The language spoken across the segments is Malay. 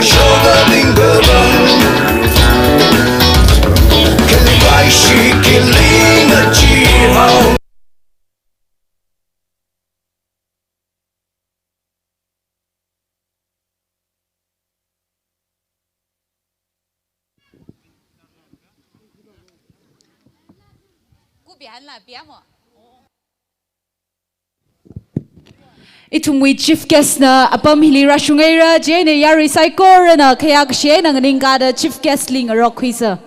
shoga bingaban Kalibai shi killing a jihao Itumwi chief guest na apam hili rashungaira jene yari saikor na kaya kshe na ngada chief guest ling rock quiza.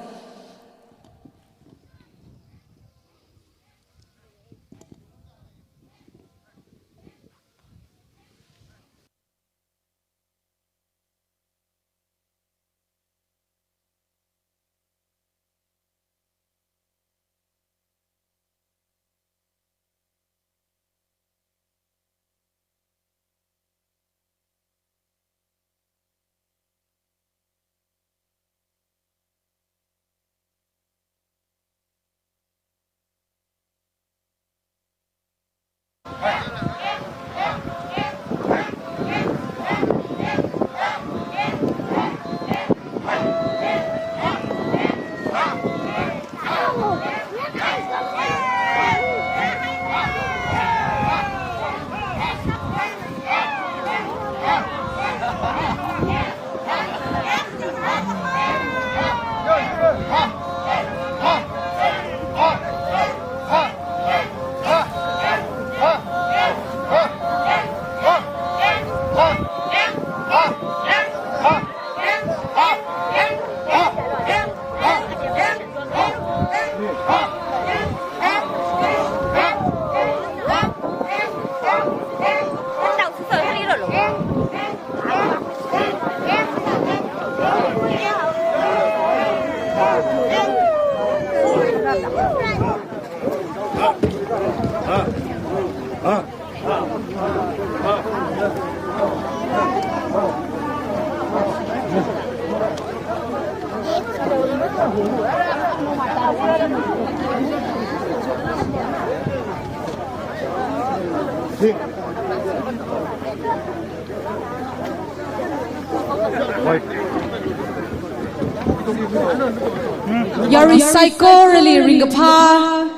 Yari psycho really ringapa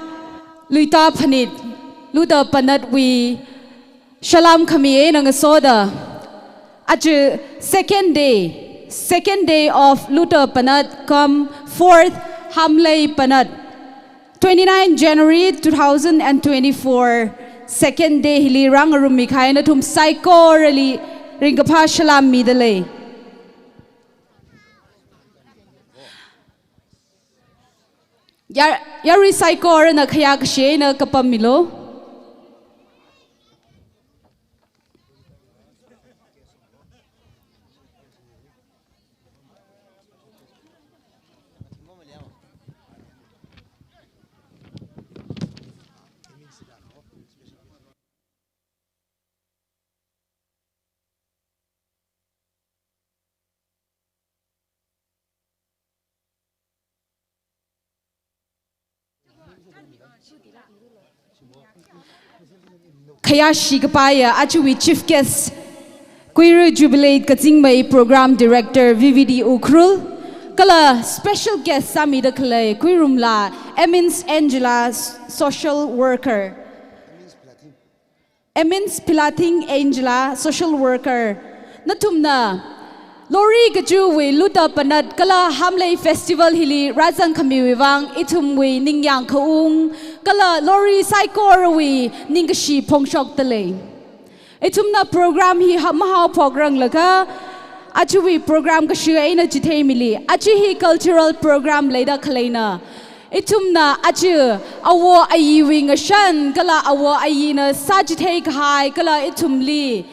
Luta Panit Luta Panat we Shalom kamiye nang soda Aju second day of Luta Panat come 4th Hamlei Panat 29 January 2024 second day hili rang rumikhay na tum psycho really ringapa Shalom midale Yari psycho na kaya kashe na kapamilo Kaya Shigapaya, Achuwi Chief Guest, Quiru Jubilate Katingmai Program Director VVD Ukrul, Kala Special Guest Sami Dakale, Quirumla, Emins Angela, Social Worker, Emins Pilating Angela, Social Worker, Natumna, Loree Kaju we Luta Panat, Kala Hamlei Festival Hili, Razan Kamiwang, Itumwe, Ningyang Kaung, Kala Loree Saikor we Ningashi Pongshok Tale. Itumna program hi Mahao Pograng Laka, Achuwi program Kashuaina Chitemili, Achihi cultural program Leda Kalena. Itumna Achu, Awo Ayi Wing a Shan, Kala Awo Ayina, Sajite Kai, Kala Itumli.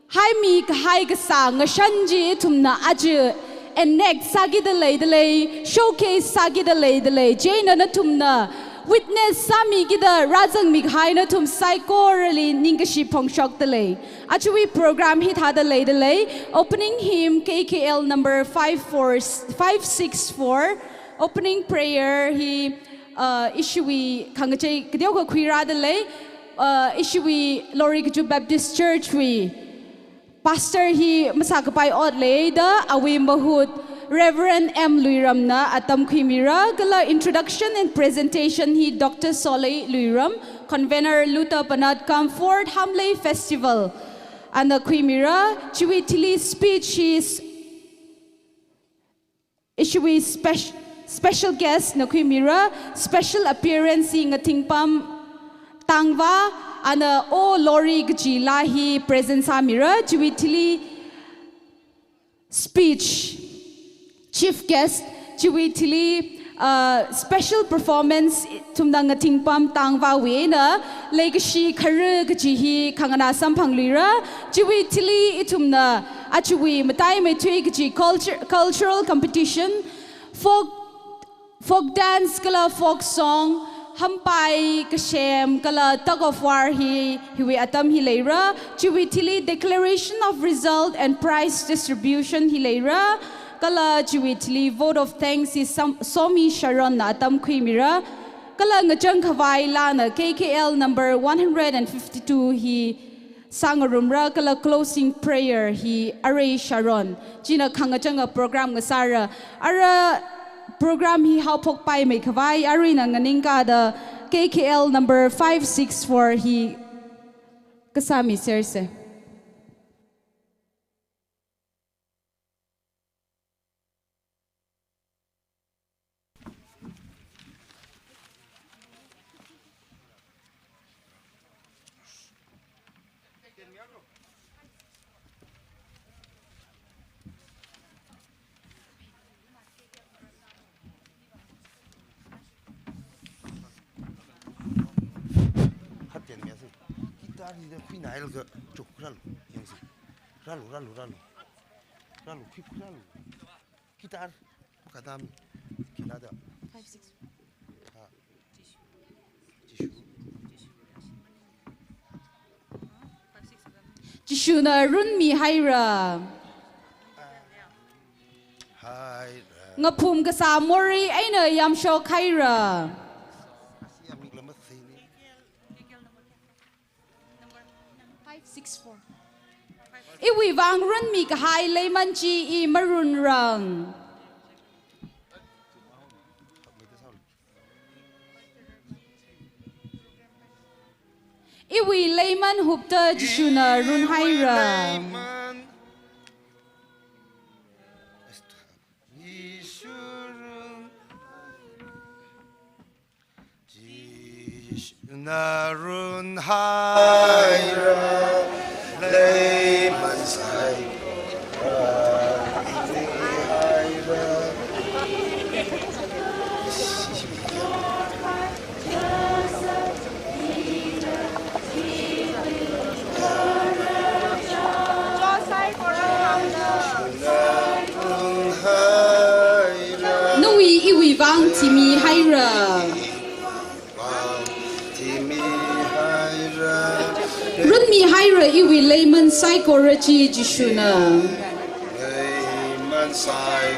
Hai mi hai kasang shanji tumna aju and next sagi delay showcase sagi delay Jane na tumna witness sami gida razang mi hai na tum psychorally ningashi pongshok delay actually program hit had delay opening hymn KKL number 564 opening prayer he issuey kangache kdioga kwira delay issuey Loree Kaju Baptist Church we pastor hi masakapai otle da awi mahut Reverend M. Luiramna atam khimira gala introduction and presentation hi Dr. Solei Luiram, convener Luta Panat Comfort Hamlei Festival. And the khimira chiwitili speech is issuing special guest na khimira special appearance in a tingpam tangva and o Loree gji lahi presence amira chiwitili speech chief guest chiwitili special performance tumdang ating pam tangva we na legacy kharu gji hi khangana samphanglira chiwitili itumna achuwi matai metui gji cultural competition folk dance kala folk song hampai kashem kala tug of war hiwi atam hileira chiwitili declaration of result and prize distribution hileira kala chiwitili vote of thanks is somi sharon na atam khimira kala ngachang khawai la na KKL number 152 hi sangarumra kala closing prayer hi array sharon jina khangachanga program ngasara ara program hi haupok pai mai khawai ari na nganinga da KKL number 564 hi kasami serse 이제 휘 나이를 그 쪽라로 영수 라루 휘라루 기타 그다음 기타다 5 6 Jishuna runmi haira ngapum ka sa mori aina yam show khaira iwi wang run mi ka hai layman chi I marun rang iwi layman hupta jishuna run haira narun haira layman sai nui iwi wang timi haira run mi haira iwi layman psychology jishuna layman sai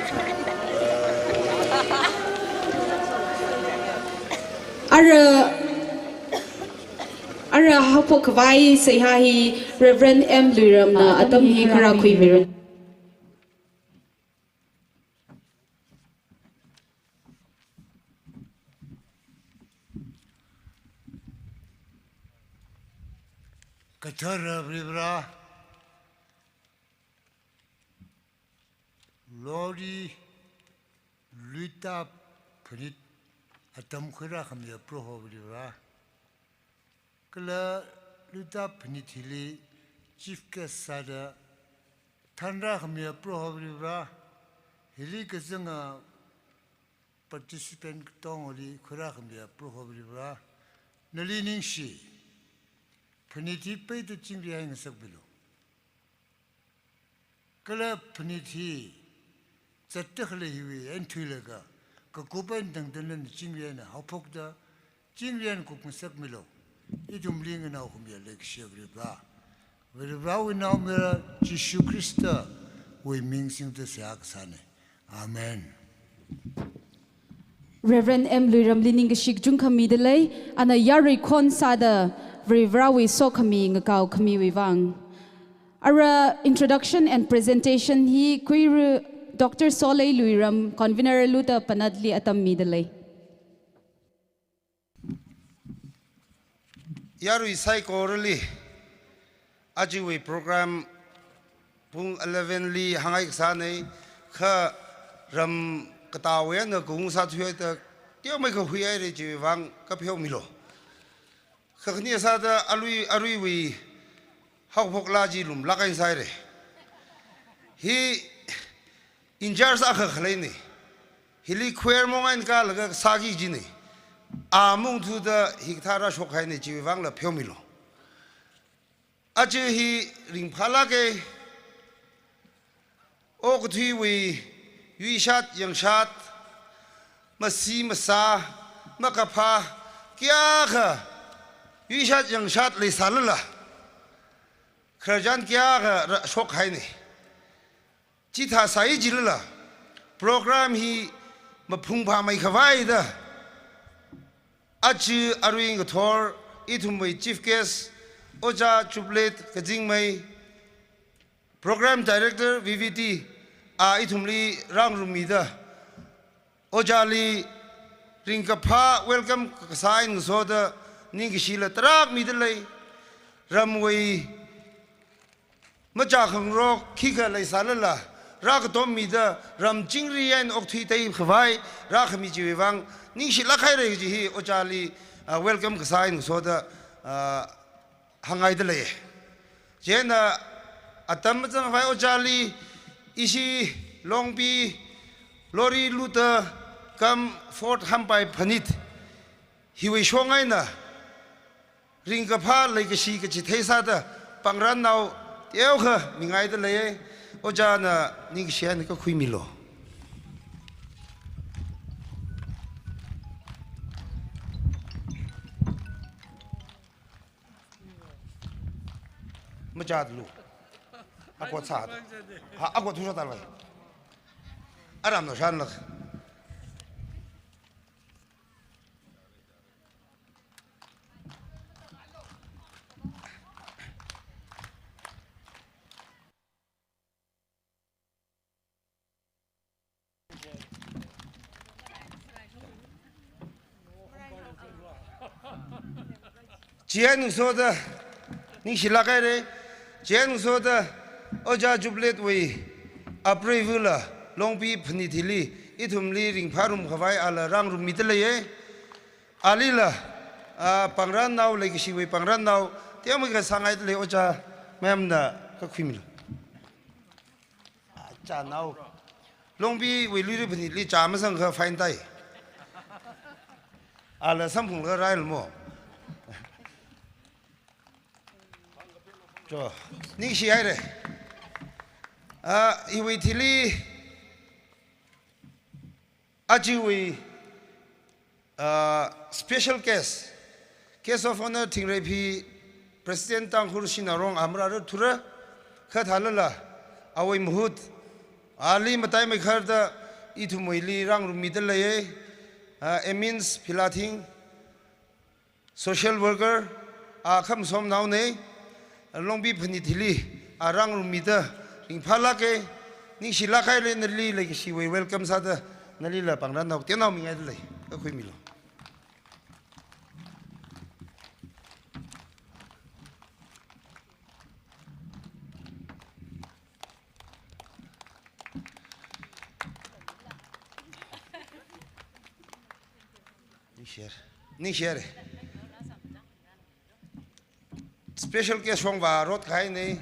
ara hapok vai sei ha hi Reverend M Luiram na atam hi khara khui miran Kathara Bribra Loree Luta Panat atam khira khamya proho Bribra Kala Luta Panat hili chief guest sada Thandra khamya proho Bribra hili kazanga participant tongoli khira khamya proho Bribra nalining shi Paniti pay the chingri hang sak below. Kala Paniti Satakle hiwi and Tulaga, Kakupan Dandan chingri and Hopok the chingri and cooking sak below. Itum ling and Ahumia Lake Chevry Bra. Very brow in our mirror, Jishu Christa, we minging the Saksane. Amen. Reverend M Luiram lining shik jung kami delay and a yari kon sada Vrivra we so kami ngakau kami wivang Ara introduction and presentation hi Queer Dr. Solei Luiram, convener Luta Panadli atam midalay. Yaru isai korali ajiwi program pung 11 li hangai ksane kha ram katawe na kung sa thuai ta tio mai ko huai re ji wang ka pheu milo kha khni sa da alui wi hau phok la ji lum la kai sai re hi injars a kha khlai ni hili khwer mongain ka la sa gi ji ni amung thu da hikthara shokhai ni ji wang la pheu milo aje hi ring phala ke o ko thi wi yu shat yang shat masi masa makapha kya kha yu shat yang shat le salala kharjan kya kha shokhai ni chi tha sai ji la program hi maphung pha mai khawai da achi arwing thor ithum mai chief guest oja chuplet kajing mai program director VVT a ithumli rang rumida ojali ringkapha welcome kasain soda ningishila trak midlai ramwei macha khangrok khika lai salala rak tom mida ram chingri yan okthui tai khwai rak mi jiwang ningshila khai re ji hi ojali welcome kasain soda hangai dale jena atam jang vai ojali isi longbi Loree Luta kam Fort Hamlei Panat hiwi shongai na ringkapha legacy ke chithai sa da pangran nau teu kha mingai da le ojana ning sian ka khui milo majad lu akwa sa ha akwa thu sa tal vai aram no shan lak Jian so da ni shila kai re Jian so da oja jublet we aprevula longpi phnithili ithumli ring pharum khawai ala rang rum mitle alila pangran naw legisi we pangran naw tiam ga sangai le oja mem na ka khimil cha naw longpi we lu phnithili cha ma sang kha fain tai ala sampung ga rai mo jo ning shi ai re iwi thili ajiwi special case of honor thingrepi president tanghur sinarong amra thura khathalala awai muhut ali matai mai kharda ithumoili rang rumidalaye emins philathing social worker kham som naw ne longbi phnithili arang rumida ringphala ke ning sila khai le nali le si we welcome sa da nali la pangran naw tenaw mi ngai le ka khui milo ni share special case from Varot Kaine,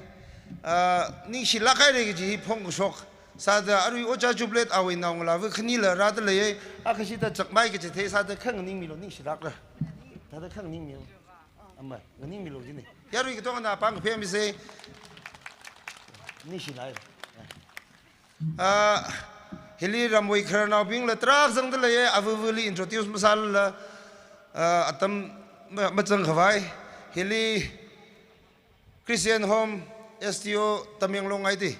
Nishi Lakai ji Pong Shok, Sada Ari Oja Jublet Awi Nangla, Kanila Radley, Akashita Chakmai, Tesa the Kang Nimilo Nishi Lakra, Tada Kang Nimil, Amma, the Nimilo Gini. Yari Tona Pang Pam say Nishi Live. Hili Ramway Kerna being the Trags and the Lay, I will introduce Masala Atam Matang Hawaii, Hili. Christian home STO Tamyang Long ID.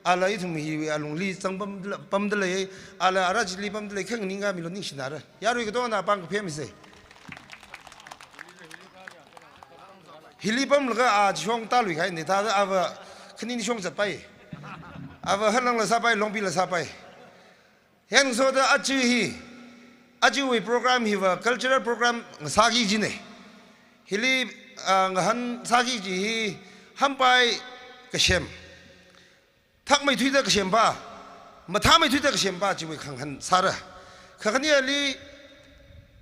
Ala itum hi alung li sang pam de le ala araj li pam de le khang ninga milo ning sinara. Yaru ko na pang phem se. Hili pam laga a chong ta lui khai ni ta ava khnin shong zat pai ava halang la sa pai long pi la sa pai hen so da achu we program hi wa cultural program sa gi ji ne hili han sa gi ji hi ham pai ka shem thak mai thui da ka shem ba ma tha mai thui da ka shem ba ji we khang han sa ra khani ali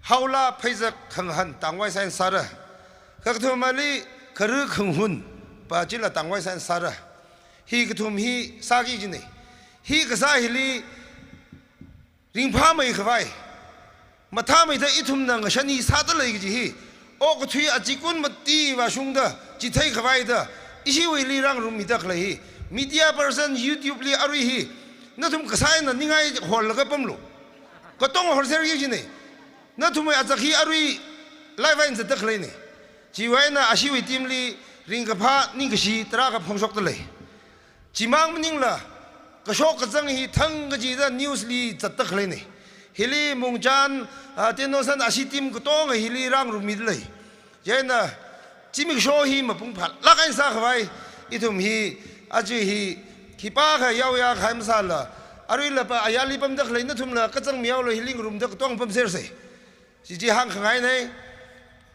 haula phaizak khang han tangwai san sa ra khakthum ali kharu khang hun pa jila tangwai san sa ra hi kthum hi sa gi ji ne hi ka sa hili ring pha mai khwai ma tha mai da ithum na nga shani sa da lai gi hi o ko thui a chi kun ma ti wa shung da chi thai khwai da isi we li rang rum mi da khlai hi media person youtube li arui hi na thum ka sai na ningai hol la ka pam lo ko tong hol ser gi ji ne na thum a zakhi arui live in da khlai ne chi wai na asi we tim li ring ka pha ning ka si tra ka phong sok da lai chi mang ning la ka shok ka zang hi thang ga ji da news li chat ta khlai ne hili mungchan tenosan asi tim ko tong hili rang rum mi lai jaina chimik sho hi ma pung phat la kain sa khwai ithum hi aji hi khipa kha yaw ya khaim sa la arui la pa ayali pam da khlai na thum la ka chang miaw lo hili rum da tong pam ser se ji ji hang khangai nei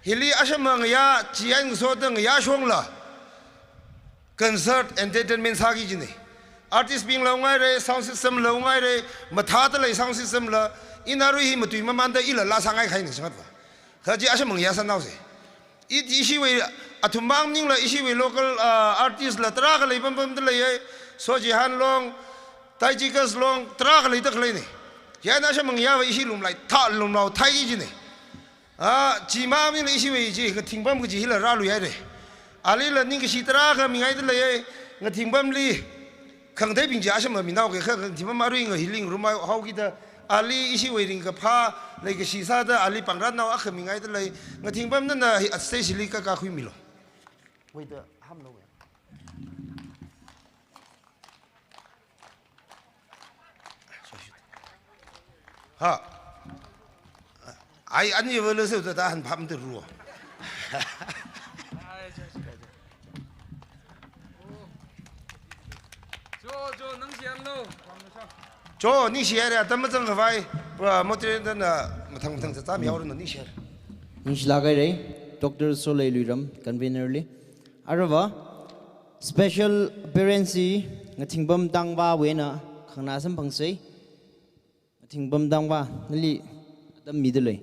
hili ashamang ya chi ang so dang ya shong la concert entertainment sa gi ji ne artist being lo ngai re sound system lo ngai re matha ta le sound system la inarui hi matui maman da ila la sangai khai ni sangat ba khaji asa mong ya san nau se isi we athumang ning la isi we local artist la tra ga le pam pam da le so ji han long tai ji gas long tra ga le da khlai ni ya na sa mong ya we isi lum lai tha lum nau thai ji ni ji ma mi le isi we ji ga thing pam ga ji la ra lu ya re ali la ning ga si tra ga mi ngai da le nga thing pam li khang dai bing ja sham mi nau ge khang ji ma ru ing healing room hau gi da ali isi we ring ka pha le ge si sa da ali pang ran nau akh mi ngai da le nga thing bam na na at stage li ka ka khui mi lo wei da ham lo ha ai an ye le se da han pham de ru cho ni share ya tam chang khwai motre da na mathang mathang cha mi haur no ni share ni lagai re Dr. Solei Luiram convener li arwa special appearance ngatingbam dangba wena khangna sam phangsei ngatingbam dangba nali dam mi de lei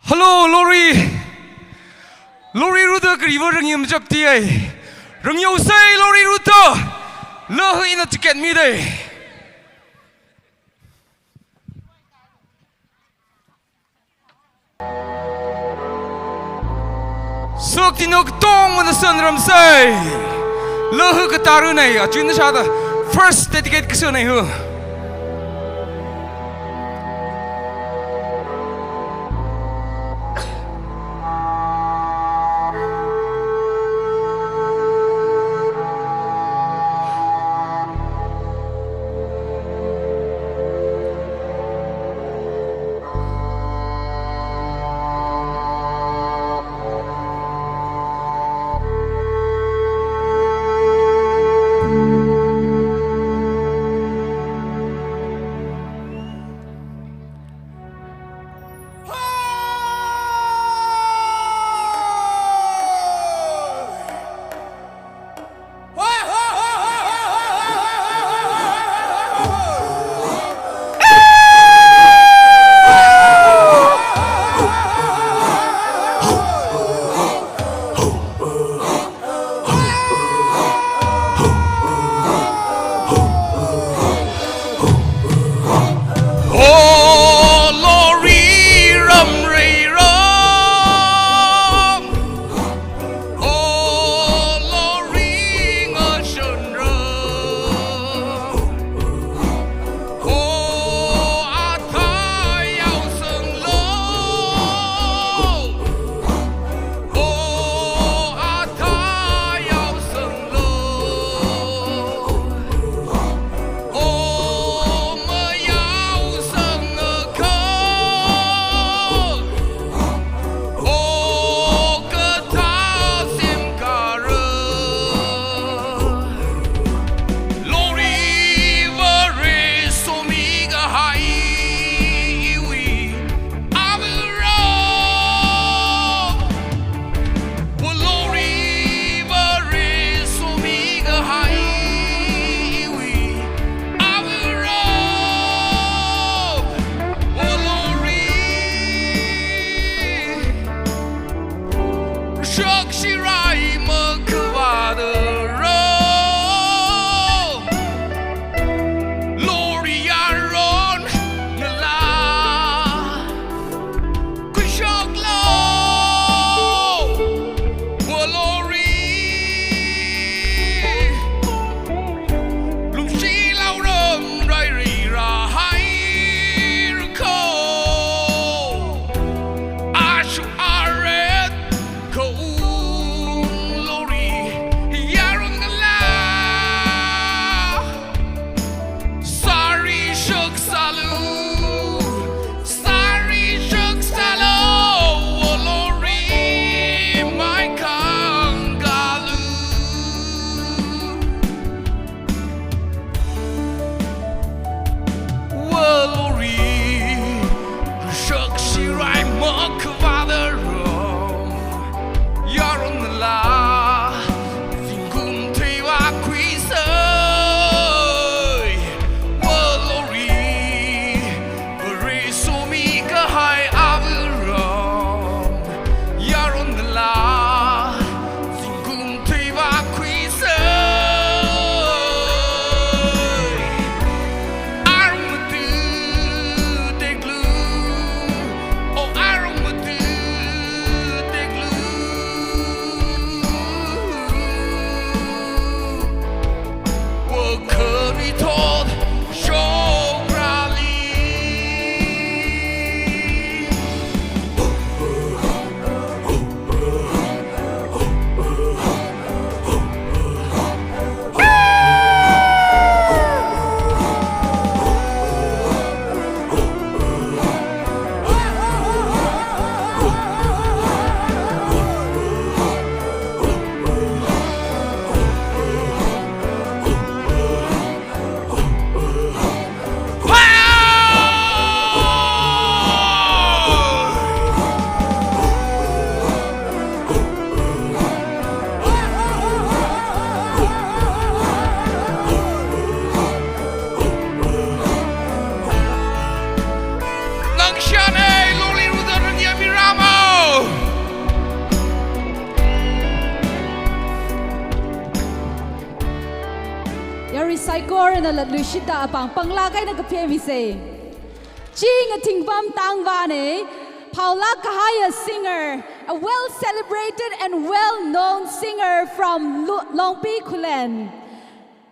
Hello, Loree. Loree Luta river rang yam jap ti ai. Rang yo sai Loree Luta. Lo in a ticket mi dai. Sok ti nok tong on the sun ram sai. Lo ka taru nai a chun sa da first dedicate ka nai hu. Shock she right Makavada Loree Aron Nala Kushok Low Loree Lumshi Laurum Rairi Rahai Rako Ashu Aret Ko Loree Yaron Nala Sorry Shuk Salu Sorry Shuk Salu Loree My Kangalu Loree Shuk Shirai Makavada Yaron Nala Zingum Tewa Quisai Loree Bari Sumi Kahai Aviram Yaron Nala Zingum Tewa Quisai Armadu Deglu Oh Armadu Deglu What could be told Shokrali Nangshane Loree Ruta Miramo Yari Saikor na Lushita apang panglagay na kapyemi say. Ching a tingbam tangvane, Paula Kahaya singer, a well celebrated and well known singer from Longpi Kulen.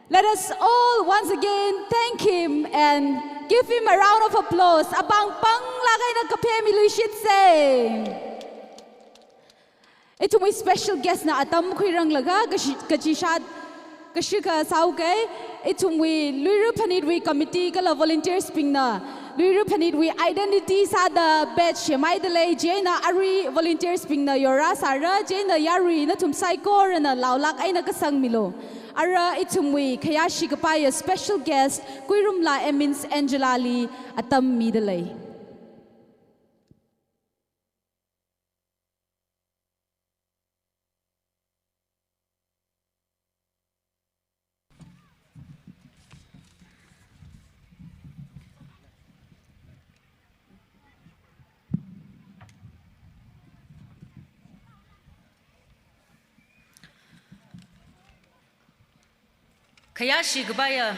Let us all once again thank him and give him a round of applause. Apang panglagay na kapyemi Lushit say. Ito may special guest na atam kuirang laga kachishad kashika sauke itum we Luiru Panit we committee kala volunteers pingna Luiru Panit we identity sada batch mai delay jena ari volunteers pingna yora sara jena yari na tum saikor na laulak ay nakasang milo ara itum we kayashi kapaya special guest kuirum la emins Angelali atam mi delay. Kayashi Gabaya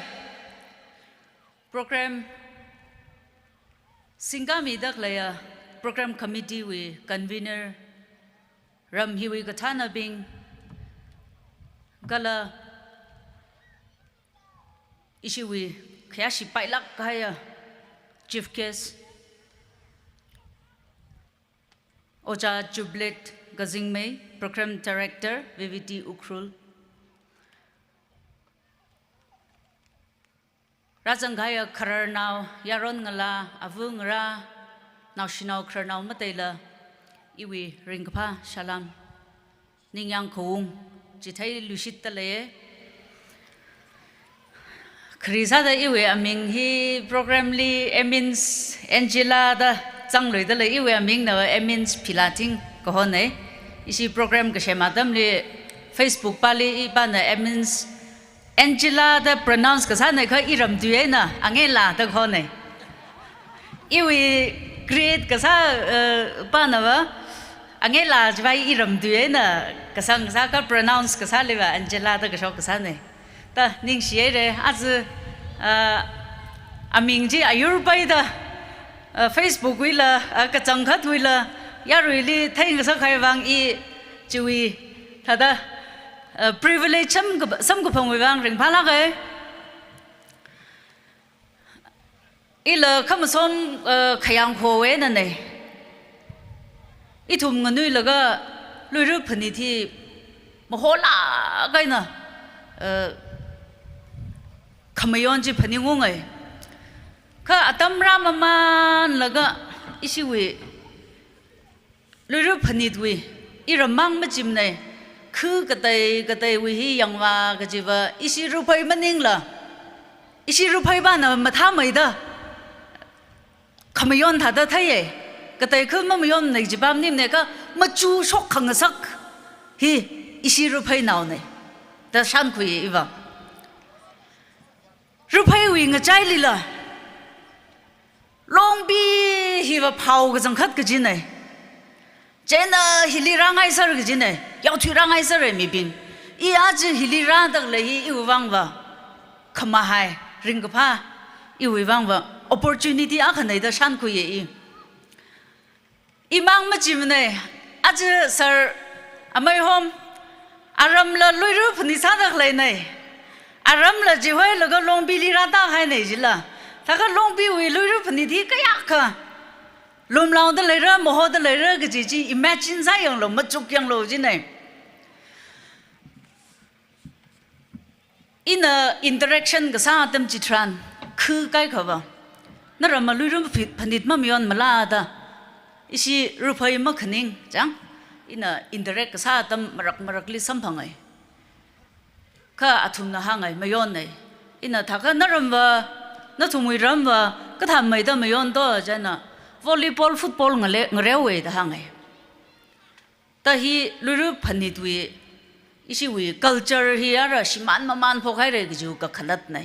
program Singami Daklaya program committee we convener Ram Hiwi Gatana Bing Gala Ishiwi Kayashi Pailak Kaya chief guest Oja Jublet Gazingmei program director VVT Ukrul Razangaya Kararnau, Yaron Ngala, Avungra, National Karnau Matela, Iwi Ringpa, Shalam, Ningyang Kung, Jitai Lushitale, Krizada Iwe, Aming, he program li Emins Angela, the Zanglui, the Iwe, Aming, no Emins Pilating, Kohone, Ishi program Gashemadam li Facebook Pali, Ibana Emins. Angela the pronounce kasana ka iram duena angela the khone iwi create kasa panawa อันนี้ลาจะไปอีรำด้วยนะกษัตริย์ก็ pronounce กษัตริย์เลยว่าอันเจล่าตัวกษัตริย์กษัตริย์เนี่ยแต่นิ่งเสียเลยอาจจะอามิงจีอายุไปเด้อ Facebook วิละกระจังคัดวิละยารุยลีทั้งกษัตริย์ใครวางอีจุยท่าเด้อprivilege ซ้ำกับพงวิวางเร่งพาลักเลยอีละข้ามาส่งขยังโคเวนั่นเองอีทุ่มเงินนู่นแล้วก็ลุยรูปพันธุ์ที่มโหฬารกันนะขมายอนจีพันธุ์งงไงก็อัตมรามันแล้วก็อีสิวิลุยรูปพันธุ์วิอีรำมังไม่จิมเนี่ยคือกระต่ายวิฮียังว่าก็จีว่าอีสิรูปไปมันนิ่งละอีสิรูปไปบ้านน่ะมาทำไม่ได้ขมายอนถ้าได้ไทยก็แต่คือมันไม่ยอมในจีบามนิ่มเนี่ยก็มาจูชกขังสักฮีอีสิรูปให้หนาวเนี่ยแต่ฉันคุยอีว่ารูปให้วิ่งใจเลยล่ะลองบีฮีว่าเผาก็จังคัดก็จีเนี่ยเจน่ะฮิลิร่างไอ้สระก็จีเนี่ยยาวที่ร่างไอ้สระไม่เป็นอีอาจฮิลิร่างตั้งเลยอีวังว่าขมาให้ริงกับผ้าอีวังว่า opportunity อ่ะขนาดแต่ฉันคุยอีมังไม่จริงเนี่ยอาจจะสาร์อเมริกาอารมณ์ละลุยรูปนิสัยตักเลยเนี่ยอารมณ์ละจีไว้แล้วก็ลงบิลีราตาให้เนี่ยจิล่ะถ้าก็ลงบิวิลุยรูปนิที่ก็ยากค่ะลมเราได้เลยเรื่องโมโหได้เลยเรื่องก็จี imagine ซะอย่างเราไม่จุกอย่างเราจีเนี่ยอินinteraction ก็สร้างเต็มจิตรันคือใกล้เขาว่านั่นเรามาลุยรูปพันธุ์มามีอันมาลาดาอีสิรูปให้มาขนิ่งจังอินอินเทอร์เน็ตก็สาตั้มมรักลิสัมพังไงข้าอาทุมนะหางไงไม่ย้อนไงอินถ้าข้านั่นรำว่านั่นทุ่มวิรำว่าก็ทำไม่ได้ไม่ย้อนตัวจังนะวอลเลย์บอลฟุตบอลเงี้ยเว้ยแต่หางไงแต่ฮีรูปพันธุ์วิอีสิวิ culture ฮีอะไรสิมันพวกให้เรื่องจูก็ขนาดไหน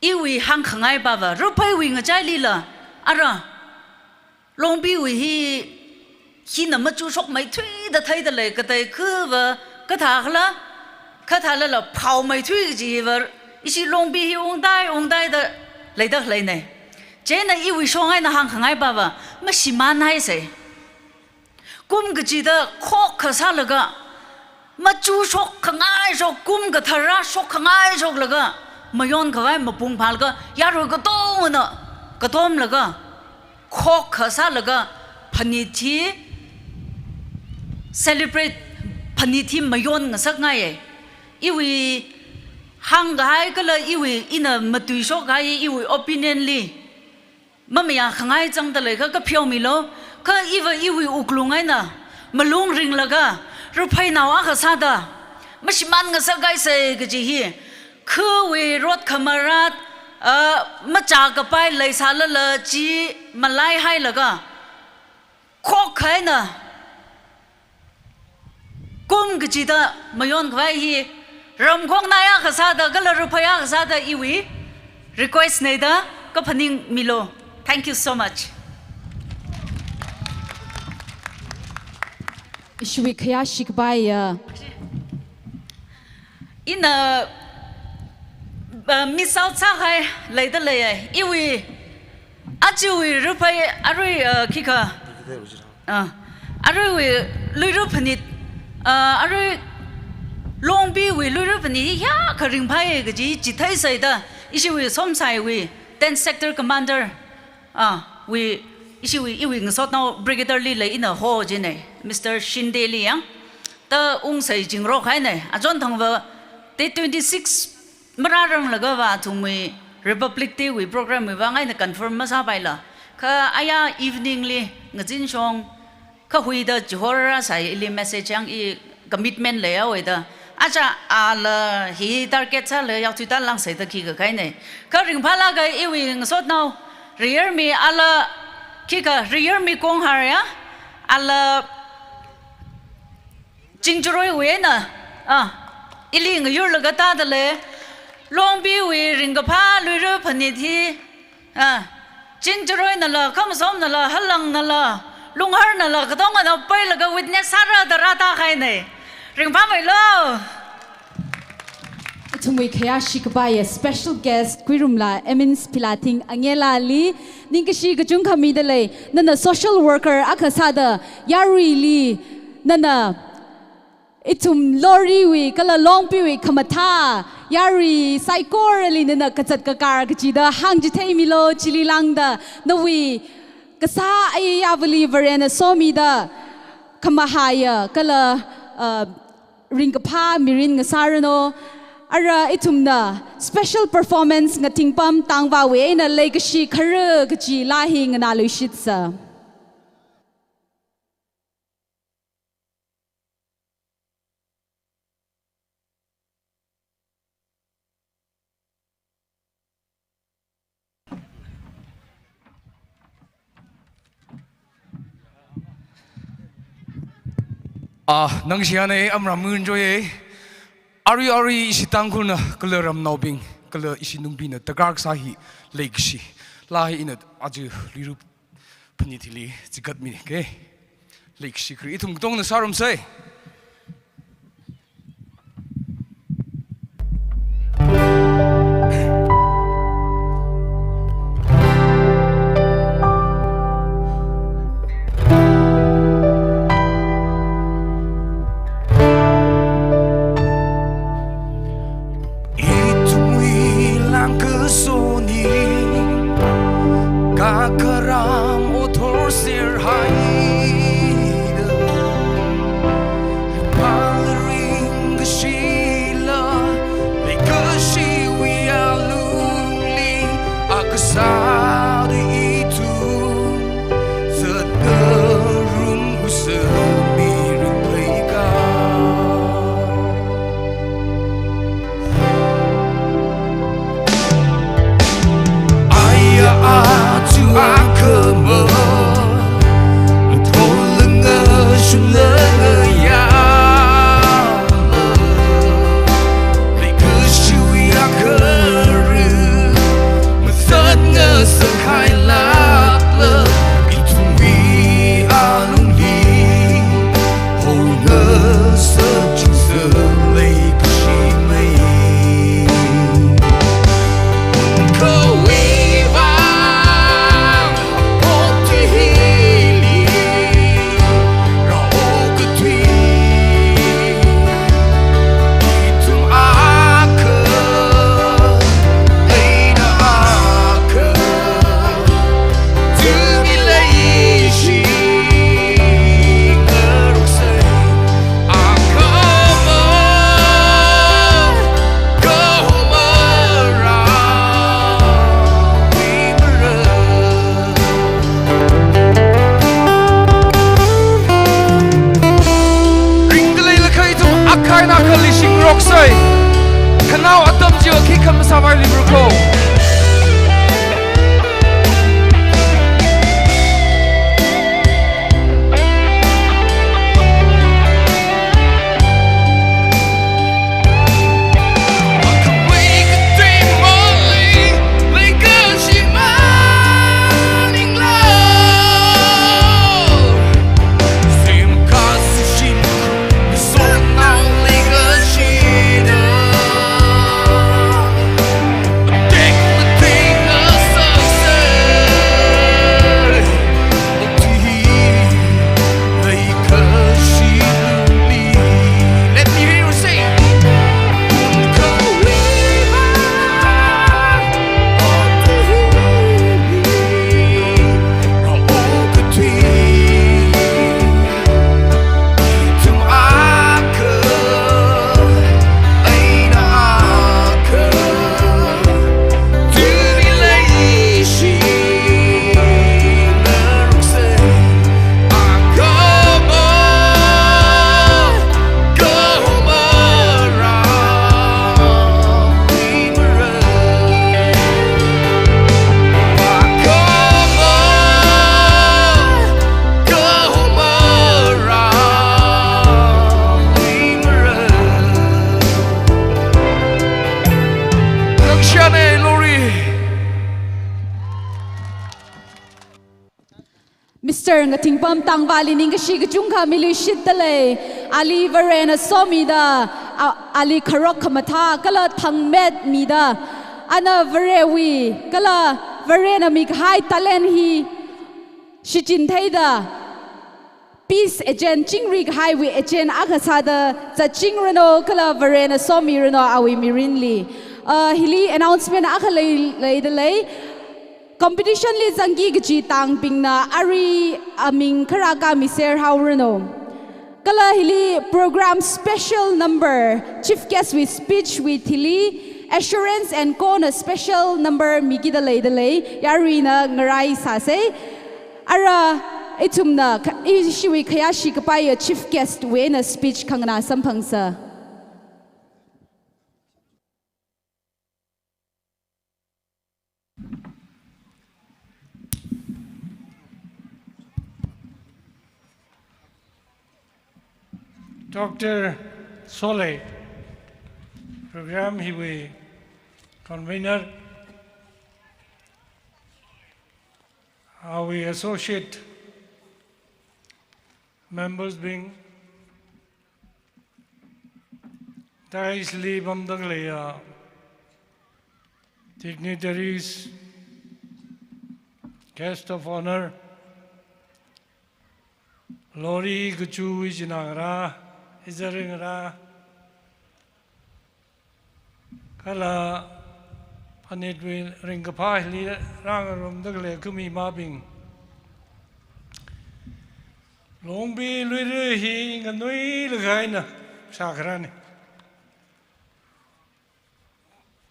อีวิหางขังไงป่าวรูปให้วิงใจลีละอะไรลงบิวิฮีน่ะมาจูชกไม่ทุยแต่ไทยแต่เลยก็แต่คือว่าก็ถากละละเผาไม่ทุยจีว่าอีสิลงบิฮีองได้แต่เลยได้เลยเนี่ยเจน่ะอีวิชงให้น่ะหางขังไงป่าวไม่สิมันให้เสกุมก็จีแต่โคกข้าซาเลยก็มาจูชกขังไงชกกุมก็ทาราชกขังไงชกเลยก็มาย้อนเขาไว้มาปุ่งพาลก็ยารุก็โตน่ะก็ต้มเลยก็โคกข้าซาเลยก็พันธุ์ที่ celebrate พันธุ์ที่มาย้อนกันสักไงอีวิหังก็ให้ก็เลยอีวิอินะมาตุยชกให้อีวิ opinion ลีมันไม่อยากขังไงจังแต่เลยก็เพียวมิโลก็อีวิอุกลุงไงน่ะมาลุงริงเลยก็รูปให้หนาวข้าซาดาไม่ใช่มันกันสักไงเสกจีฮีคือวิรถขมาราดมาจากกับไปเลยสารละจีมาไล่ให้แล้วก็โคกใครน่ะกุมก็จีตามาย้อนไว้ฮีรำของนายข้าซาดาก็เลยรูปให้ข้าซาดาอีวิ request เนี่ยด้าก็พันิงมิโล thank you so much ชีวิตขยะชิกไปอินมิสาวซ่าให้เลยได้เลยอีวิอาจูวิรูปให้อะไรคิดอะไรวิลุยรูปนิดอะไรลงบิวิลุยรูปนิดยาคริงไพ่ก็จีจิตให้ใส่ได้อีสิวิสมใส่วิ 10 sector commanderวิอีสิวิอีวิงสดน้า brigadier ลีเลยอินโฮจีเนี่ย Mr. ชินเดลียังแต่องค์ใส่จิงโรคให้เนี่ยอาจารย์ทั้งว่า26มาเรื่องแล้วก็ว่าทุ่มวิ Republic Day วิโปรแกรมวิว่าไงเนี่ย confirm มาซาไปละข้าอายา evening ลีงั้นจินชงข้าคุยเดอจิโฮราใส่ลี message ยังอี commitment เลยเอาไว้เดออาจจะฮี target ซะเลยอยากทุตันลังใส่ตะกี้ก็ใครเนี่ยข้าเรื่องพาลาก็อีวิงสดน้า rear มีคิดก็ rear มีกงหาร์จิงจรวยเวน่ะอีลิงก็ยูร์ลก็ตาเลยลงบิวิริงก็พาลุยรูปพันธุ์ที่จิงจรวยนั่นละข้ามซ้อมนั่นละฮัลลังนั่นละ ลุงฮาร์น่ะก็ต้องเอาไปแล้วก็วิทเนสซาร์ดราตาใครเนี่ยเรื่องพาไปโล Tumui kaya shikabaya special guest kuirumla Emins Pilating Angela Li Ninkashi Gajung Kamidale Nana social worker akasada Yari Li Nana Itum Loree wi kala longpi wi kamata Yari Saikor li Nana Katsat Kakar Kachida Hangjitei Milo Chili Langda Nawi Kasa Ayavali Varena Somida Kamahaya Kala Ringkapa Mirin Ngasarano Ara itumna special performance nga tingpam tangwa we na legacy khare kachi lahi nga na lushitsa nang siya na amram enjoy Ari isitang ko na kalaram naubing kala isinumbi na tagag sahi legacy lahi inat aju liru panitili zikat mi ke legacy kri itum gtong na sarum say Sister nga tingpam tangvali ning kashi kachungka mili shitale ali varena somida ali karok kamatha kala thangmet mida ana varewi kala varena mig high talent hi shichin thaida peace agent chingrig highway agent agasada za chingrano kala varena somirano awi mirinli hili announcement akalay lay competition li zangi gji tang pingna ari aming karaka miser haurano kala hili program special number chief guest with speech with hili assurance and kona special number migida lay yarina ngarai sase ara itumna ishiwi kayashi kapaya chief guest wena speech kangna sampangsa Dr. Solei, program highway convener, our associate members being Thais Lee Bamdanglea, dignitaries, guest of honor, Loree Kaju Ijinangra, Izaringra, Kala Panat Ringapa Rangarum Dagle Kumi Mabing. Long be Lure he and Nui Lagaina Sakrani.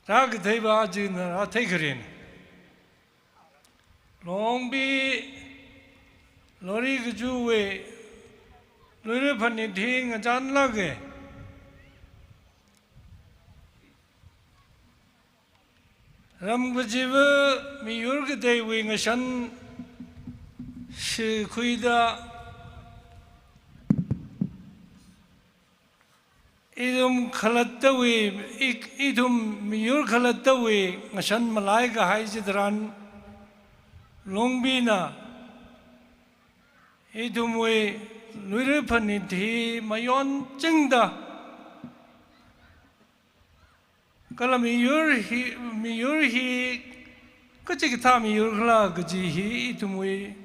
Ragateva Jin, I'll take her in. Long be Loree Kaju Lure Panit hing a Jan Lage. Ram Gajiva, me Yurgate wing a shan Shikuida Idum Kalatawi, Idum Miyur Kalatawi, a shan Malaika Haizidran Longbina Idumwe Lure Paniti Mayon Jingda Kalamiyur he Kachikata Miyurla Gaji Idumwe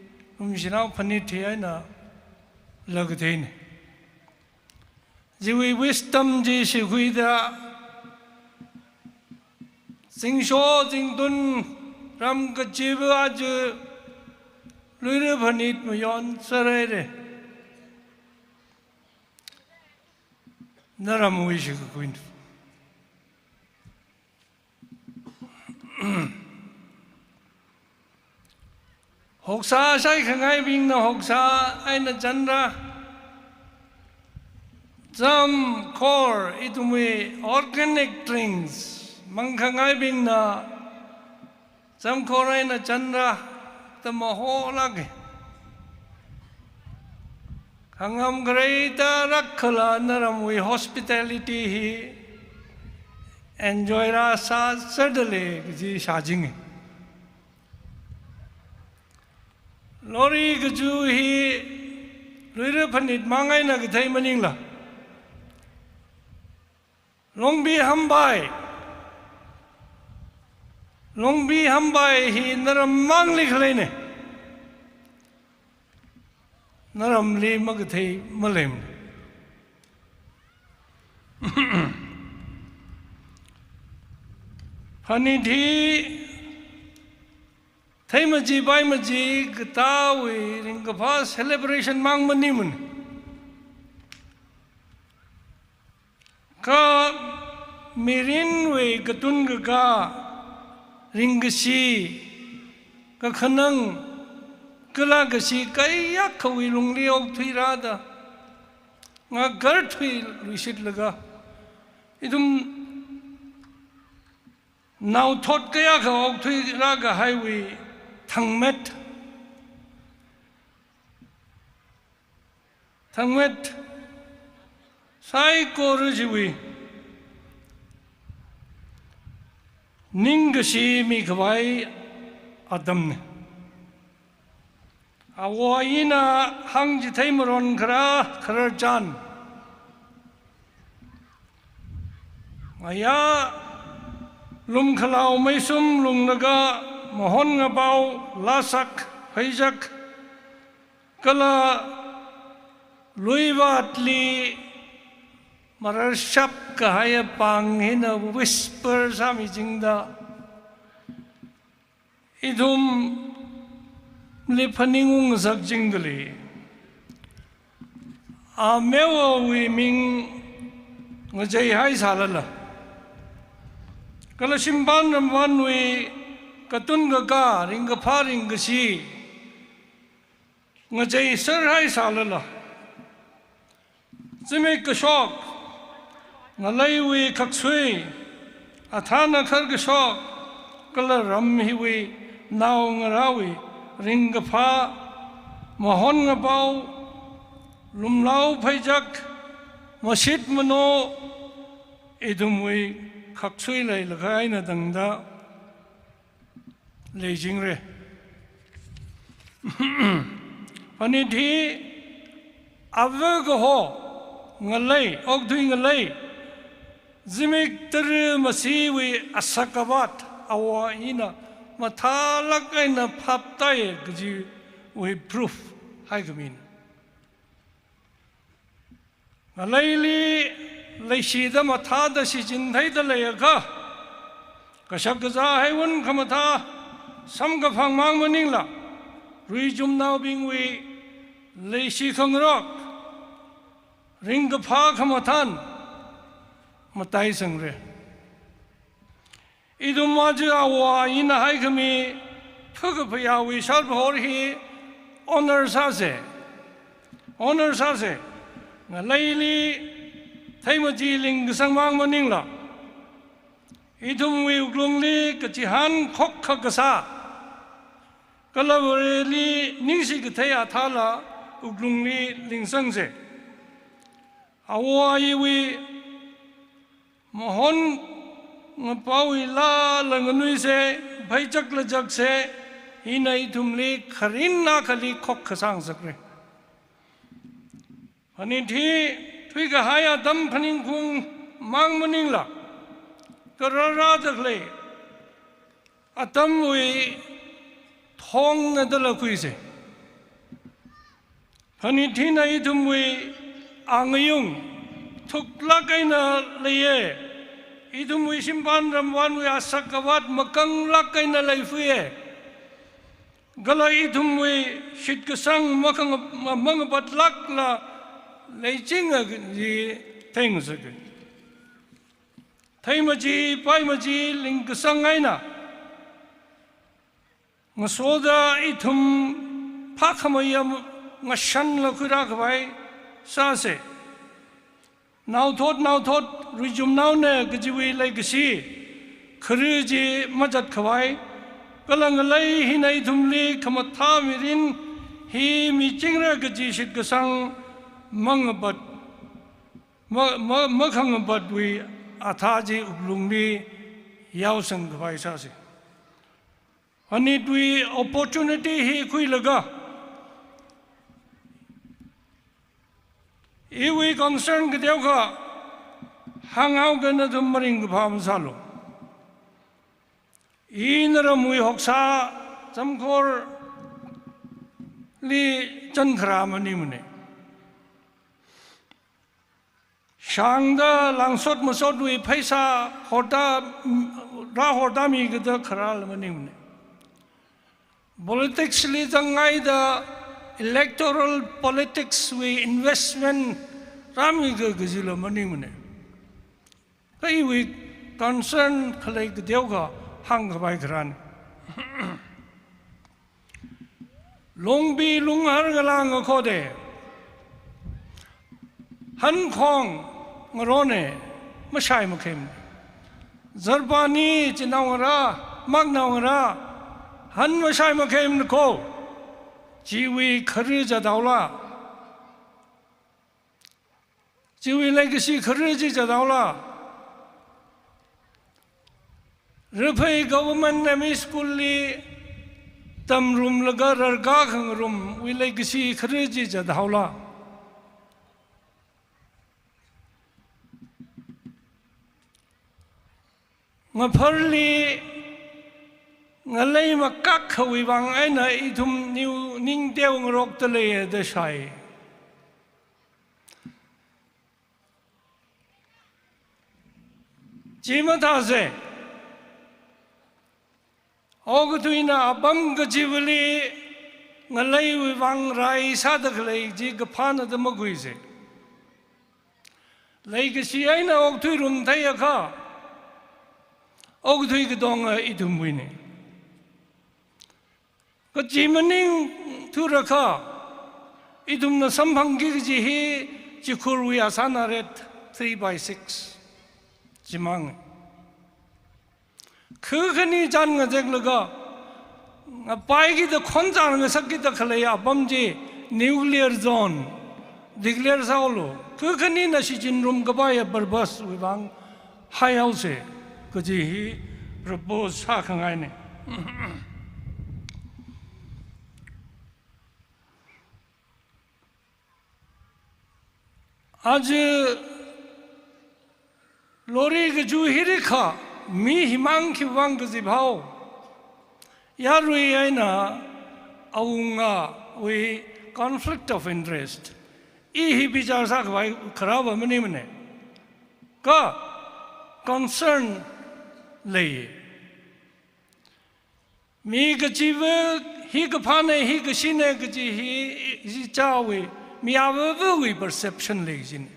Umshina Panitiana Lagatain Jiwi wisdom Ji Shikuida Sing Shaw Sing Dun Ram Gajiva Lure Panit Mayon Sarere Naram Wish Queen. Hoksa Sai Kangai being the Hoksa and the Jandra Jam core itume organic drinks Mankangai being the Jam core and the Jandra the Maholage Hangam Greater Rakala Naramwi hospitality he enjoy Rasa certainly Shajing Loree Kaju he Lure Panit Mangai Nagatai Maningla Long be Hambai he Naram Mangli Kalene Naram Lee Magatay Malim. Paniti Taimaji Baimaji Gatawi Ringapa celebration Mang Manimun Ka Mirinwe Gatungaga Ringashi Kakanang Galagashi Kayak Kawilung Liok Tirada Nagartwi Lushit Laga Idum now thought Kayaka Oktwi Raga Highway Tangmet Sai Korujiwi Ningashi Mikawai Adamne Awayina hang jitaimaron kara karajan. Maya lum khalau maisum lum naga mohon ngabau lasak haijak kala luivat li marashap kahaya pang hina whisper sami jingda idum li paningung sak jingdali a mewa wi ming ngajai hai salala kala simban ramwan wi katun ga ring ga pha ring ga si ngajai sar hai salala zime ka shok ngalai wi kaksui athana khar ga shok kala ram hi wi naw ngarawi ring ga pha mohon nga bau lumlau phaijak masit mano idum wi kaksui lai lagai na dangda leijing re Panit avga ho ngalai ogdui ngalai zimik ter masiwi asakabat awa ina mathalak aina phaptai gji we proof hai gamin ngalai li leishida mathada si jindhai da leyaga kasak za haiwan khamatha samga phangmang maningla rui jumnau bingwi leishi khangrok ring pha khamathan matai sangre idum maju awa ina hai khami phug phya wi sal bhor hi honor sase ngalaili thaimaji ling sangmang maningla idum wi uglungli kachihan khok khakasa kalawreli ningsi gthaya thala uglungli lingsangse awai wi mohon ngapawi la langanui se bhaijak lajak se hinai thumli kharin na khali khok khasang sakre ani thi thuiga haya dam phaning khung mang maningla karara dakle atam wi thong na dala kuise hani thi nai thum wi angayung thuklak aina leye idum wi simban ramwan wi asakawat makang lak aina laifuye gala idum wi shitkasang makang mangabat lak la leichinga ji thengsak thaimaji paimaji lingkasang aina ngasoda ithum phakhamayam ngashan la khura khwai sase now thought resume now ne gjiwi lai gsi khruji majat khwai kalang lai hinai thumli khamatha mirin hi mi chingra gji shit gasang mangabat makhangabat wi athaji ublungli yausang khwai sase ani tui opportunity hi khui laga iwi concern gdeu kha hangau gana dum maring pham salo inara mui hoksa chamkhor li chankhra mani mune shangda langsot masot wi phaisa horta mi gda khral mani mune politics li jangai da electoral politics we investment rami ga gizila mani mune kai we concern khalai gdeu ga hang bai kran longbi lunghar galang khode han khong ngorone masai makhem zarbani chinawara magnawara han masai makhem ko jiwi kharija daula jiwi legacy khariji daula repai government nami school li tam rum laga rarga khang rum wi lai gisi khreji ja dhaula nga pharli nga lei ma kak khawi wang aina idum new ning deu ngrok te le de shai jima ta se ogtuina abam ga jivli nga lei wi wang rai sa de lei ji ga phana de magui se lei ga si aina ogtui rum thai kha ogtui ga dong idum wi ne 그 지문ning 투라카 이둠나 삼방기 지히 지코르위아 사나렛 3/6 지망 그거니 잔가 zeglaga 빠이기도 콘자는 거 섞기도 클레야 범지 뉴클리어 존 디클리어 사올로 그거니 나시진 룸 가바야 버버스 위방 하야우세 그지히 프로포즈 사강아이네 आज लोरी के जू हिरिखा मी हिमांग की वांग जिभाओ यार वे है ना आऊंगा वे कॉन्फ्लिक्ट ऑफ इंटरेस्ट ही विचार साख भाई खराब है मने का कंसर्न ले मी के जीव ही के फाने ही के सीने के जी ही चावे mi ave perception legin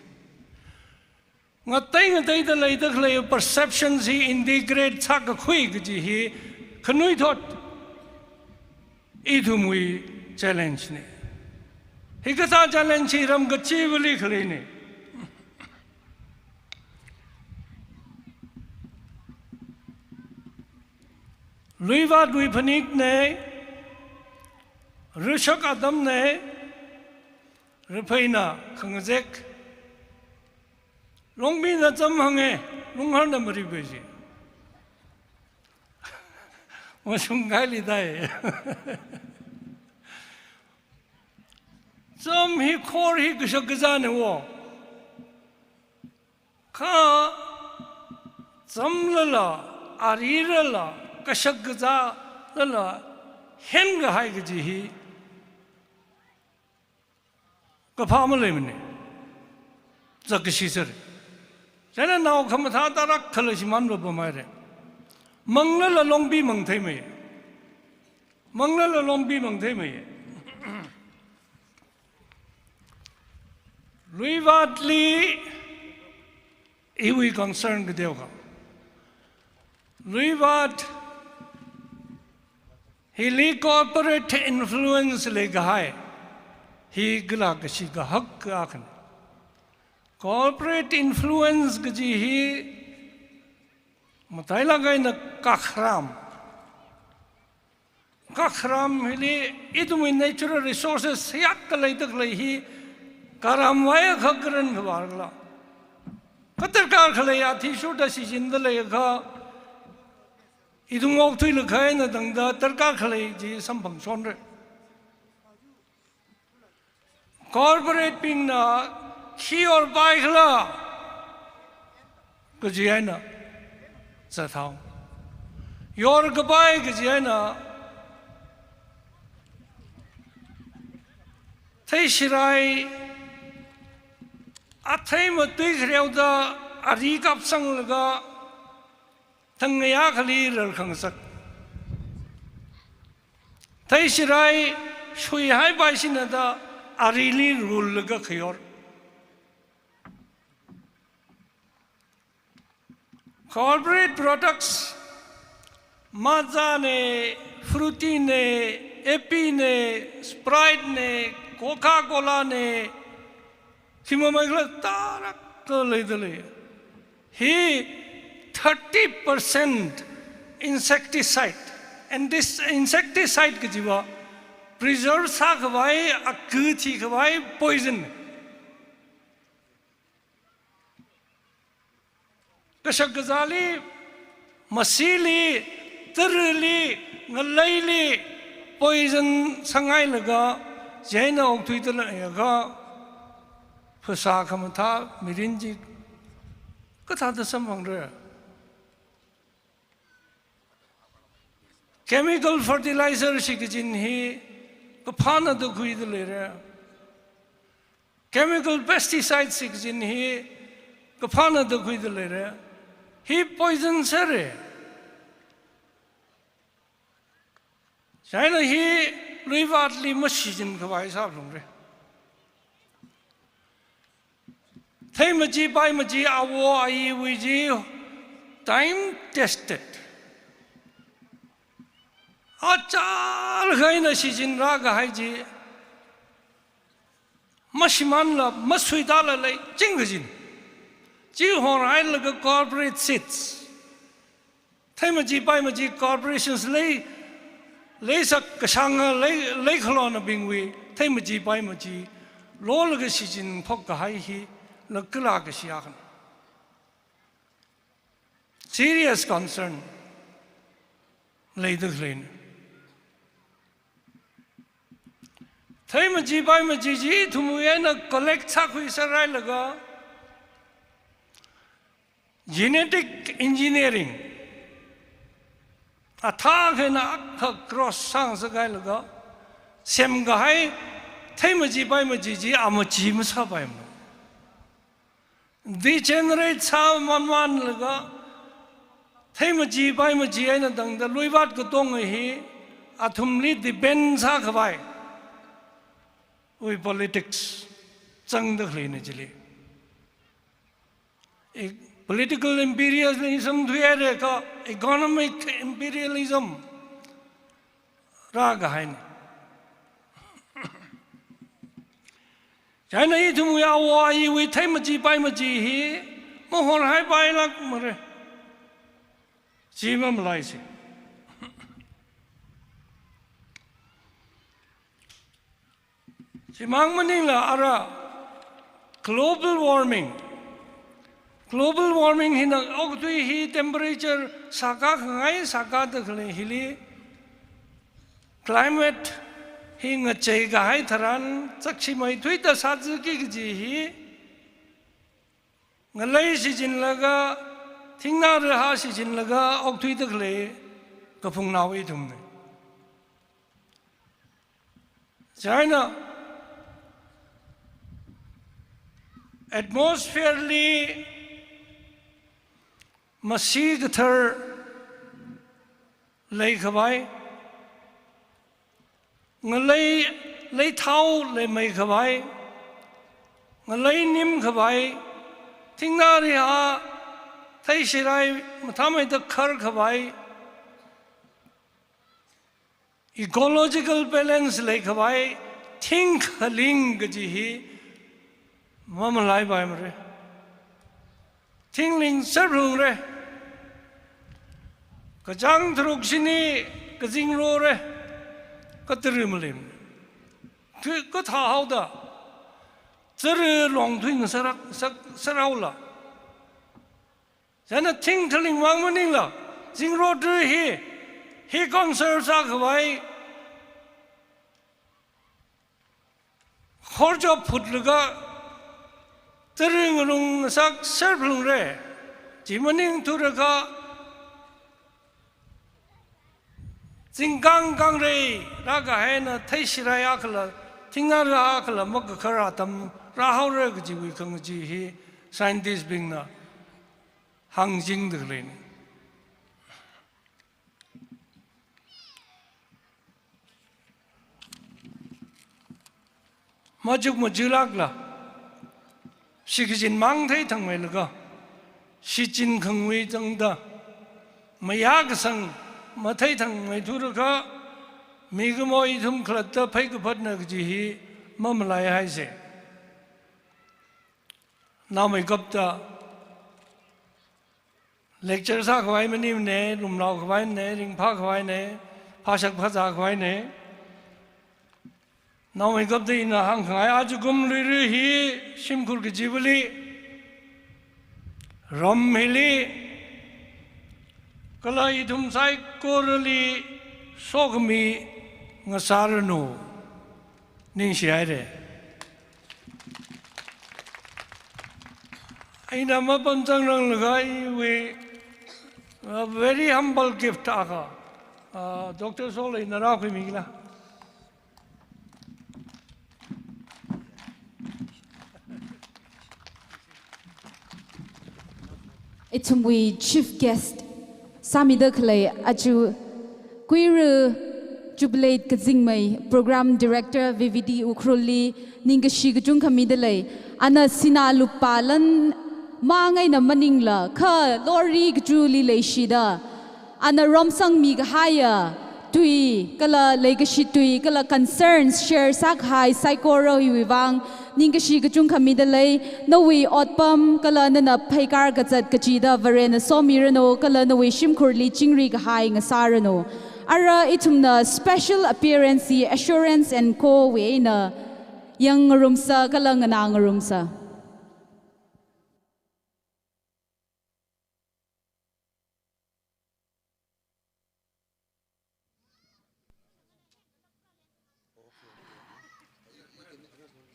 ngatai the later clay perceptions he integrate sak khui ji hi khnui thot idumui challenge ne hikata challenge ram gachi bali khle ne luiwa lui phanik ne rishak adam ne Repaina, Kangazek Long been at some hange, long hand of Maribuji. Was Hungali die. Some he called he Gashakazan war. Ka some lala, Arirala, Kashakaza lala, Henga Hagaji. Hamlei mene, zakishir. Jana now come at Harak Kalashman Robomare. Mangla long be Monteme. Mangla long be Monteme. Louis Watley, Iwi concerned with Deva. Louis Wat, he corporate influence like high. He glagashi gahak akan. Corporate influence gaji he mataila gai na kakhram. Kakhram hili idumi natural resources yak kalai tak lai hi karam waya khakran bharla. Katar kar khalai athi shuta si jindalai kha idum ok thui lakhai na dangda tarkar khalai ji sambang sonre. Corporate being na he or baikla gajiana zathao your gabai gajiana thai shirai athai matui khreuda ari kap sang laga thangya khali rar khangsak thai shirai shui hai baisina da Arili rule ga khayor corporate products maza ne fruity ne epi ne sprite ne coca cola ne simamagla tarak ko leidale he 30% insecticide and this insecticide ke jiwa preserve sa khawai akuthi khawai poison kashagazali masili terli ngalaili poison sangai laga jaina oktui ta laga phasa khamtha mirinji katha da samang re chemical fertilizer shikjin hi kapana da khui da le re chemical pesticides shikjin hi kapana da khui da le re hi poison sare China he luivatli masjidin kawai sablung re. Thay maji bai maji awo ai wiji time tested. Achal gaina sijin raga haiji mashiman la masuidala lay jingajin. Ji hon ai laga corporate seats. Thay maji bai maji corporations lay Leysak kasanga lay khalona bingwi thay maji bai maji lol ga sijin phok ga hai hi lakla ga siakan serious concern lay the clean thay maji bai maji ji thumuye na collect sa khui sarai laga genetic engineering Athagena cross sang sagai laga sem gai thaimaji bai maji ji amaji masa bai mo degenerate sa man laga thaimaji bai maji aina dang da luiwat ko tong hi athumli di ben sa khawai ui politics chang da khleine jili Political imperialism thuere ka economic imperialism raga hain China I thumu ya wa I wi thai maji bai maji hi mo hor hai bai lak mare jima malai se Jimang maning la ara global warming Global warming hina oktui hi temperature saka ngai saka da khle hili climate hi ngachei ga hai tharan chakchi mai thui da sajki ki ji hi ngalai si jin laga thingna ra ha si jin laga oktui da khle ka phung nawi thum ne China atmospherely Masih thar lay khabai ngalai lay thau lay mai khabai ngalai nim khabai thingna ri ha thai shirai mathamai da khar khabai ecological balance lay khabai think haling gaji hi mamalai bai mare thingling sarung re Kajang truk sini kajing ro re katrim lim ka tha hau da zere long twing sarak sarau la jana ting thling wang maning la jing ro de hi concert sa khwai khorjo phut laga zere ngung sak sarplung re jimaning turaka Jinggang gang re raga hai na thai shiraya khala thinga ra khala mak khara tam ra hau re ji wi khang ji hi scientist bing na hang jing de le majuk majulak la shikjin mang thai thang mai laga shijin khang wi jang da maya ga sang Mathai thang mai thuraka migmoi thum khlatta phai ka phatna ji hi mamlai hai se na mai kapta lecture sa khwai mani ne rumlaw khwai ne ringpha khwai ne phashak phaja khwai ne na mai kapta ina hang khai aju gum ri hi simkhur ki jibali ram hili Kalai thum sai korali sogmi ngasarano ning siare aina mapantang nang lagai we a very humble gift aga Dr. Solei narakhi migla Itumwi chief guest Samida Kale Aju Queer Jubilate Kazingmai Program Director VVD Ukruli Ningashi Gajung Kamidale Ana Sina Lupalan Mangai na Maningla Ka Loree Gajuli Leishida Ana Romsang Migahaya Tui Kala Legashi Tui Kala Concerns Share Sakhai Saikoro Yuivang Ningashi Gajung Kamidale Nawi Otpam Kala Nana Paikar Gazat Kajida Varena Somirano Kala Nawi Shimkurli Chingri Gahai Ngasarano Ara itumna special appearance assurance and co we na yang rumsa kala nga rumsa.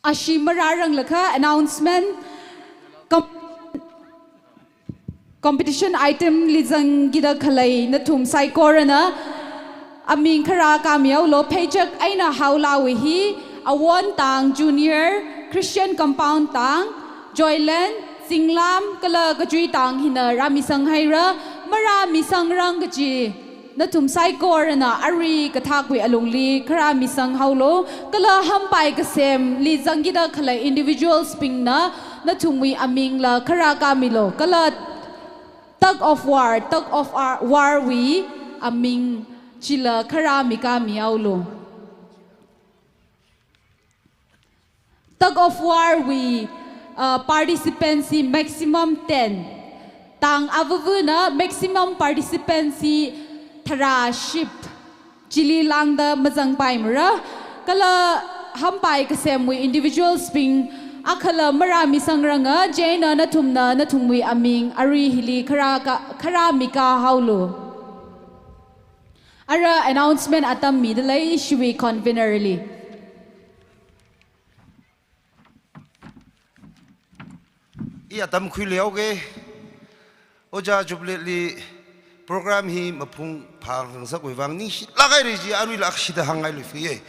Ashi mararang laka announcement competition item lizang gida khalai na thum sai korana Aming Kara Kamiao Lo Paycheck Aina Haulawi Hi Awon Tang Junior Christian Compound Tang Joyland Singlam Kala Gajui Tang Hina Rami Sanghaira Mara Misang Rang Gaji Natum Sai Korana Ari Katakwi Alungli Kara Misang Haulo Kala Hampai Kasem Li Zangida Kala individual spingna Natumwi Aming La Kara Kamilo Kala Tug of War we Aming Chila Karamika Miaulo. Tug of war we participancy maximum 10. Tang avuvuna maximum participancy thara ship. Chili lang da mazang paimura. Kala hampai kasem we individual sping akala marami sangranga jaina natumna natumwi aming ari hili karamika haulo. Ara announcement atam midlay shwi convenerly. Iya tam kuiliao ke oja jubilate program hi mapung phang sa koi wang ni lagai ri ji arui lakshida hangai lu fiye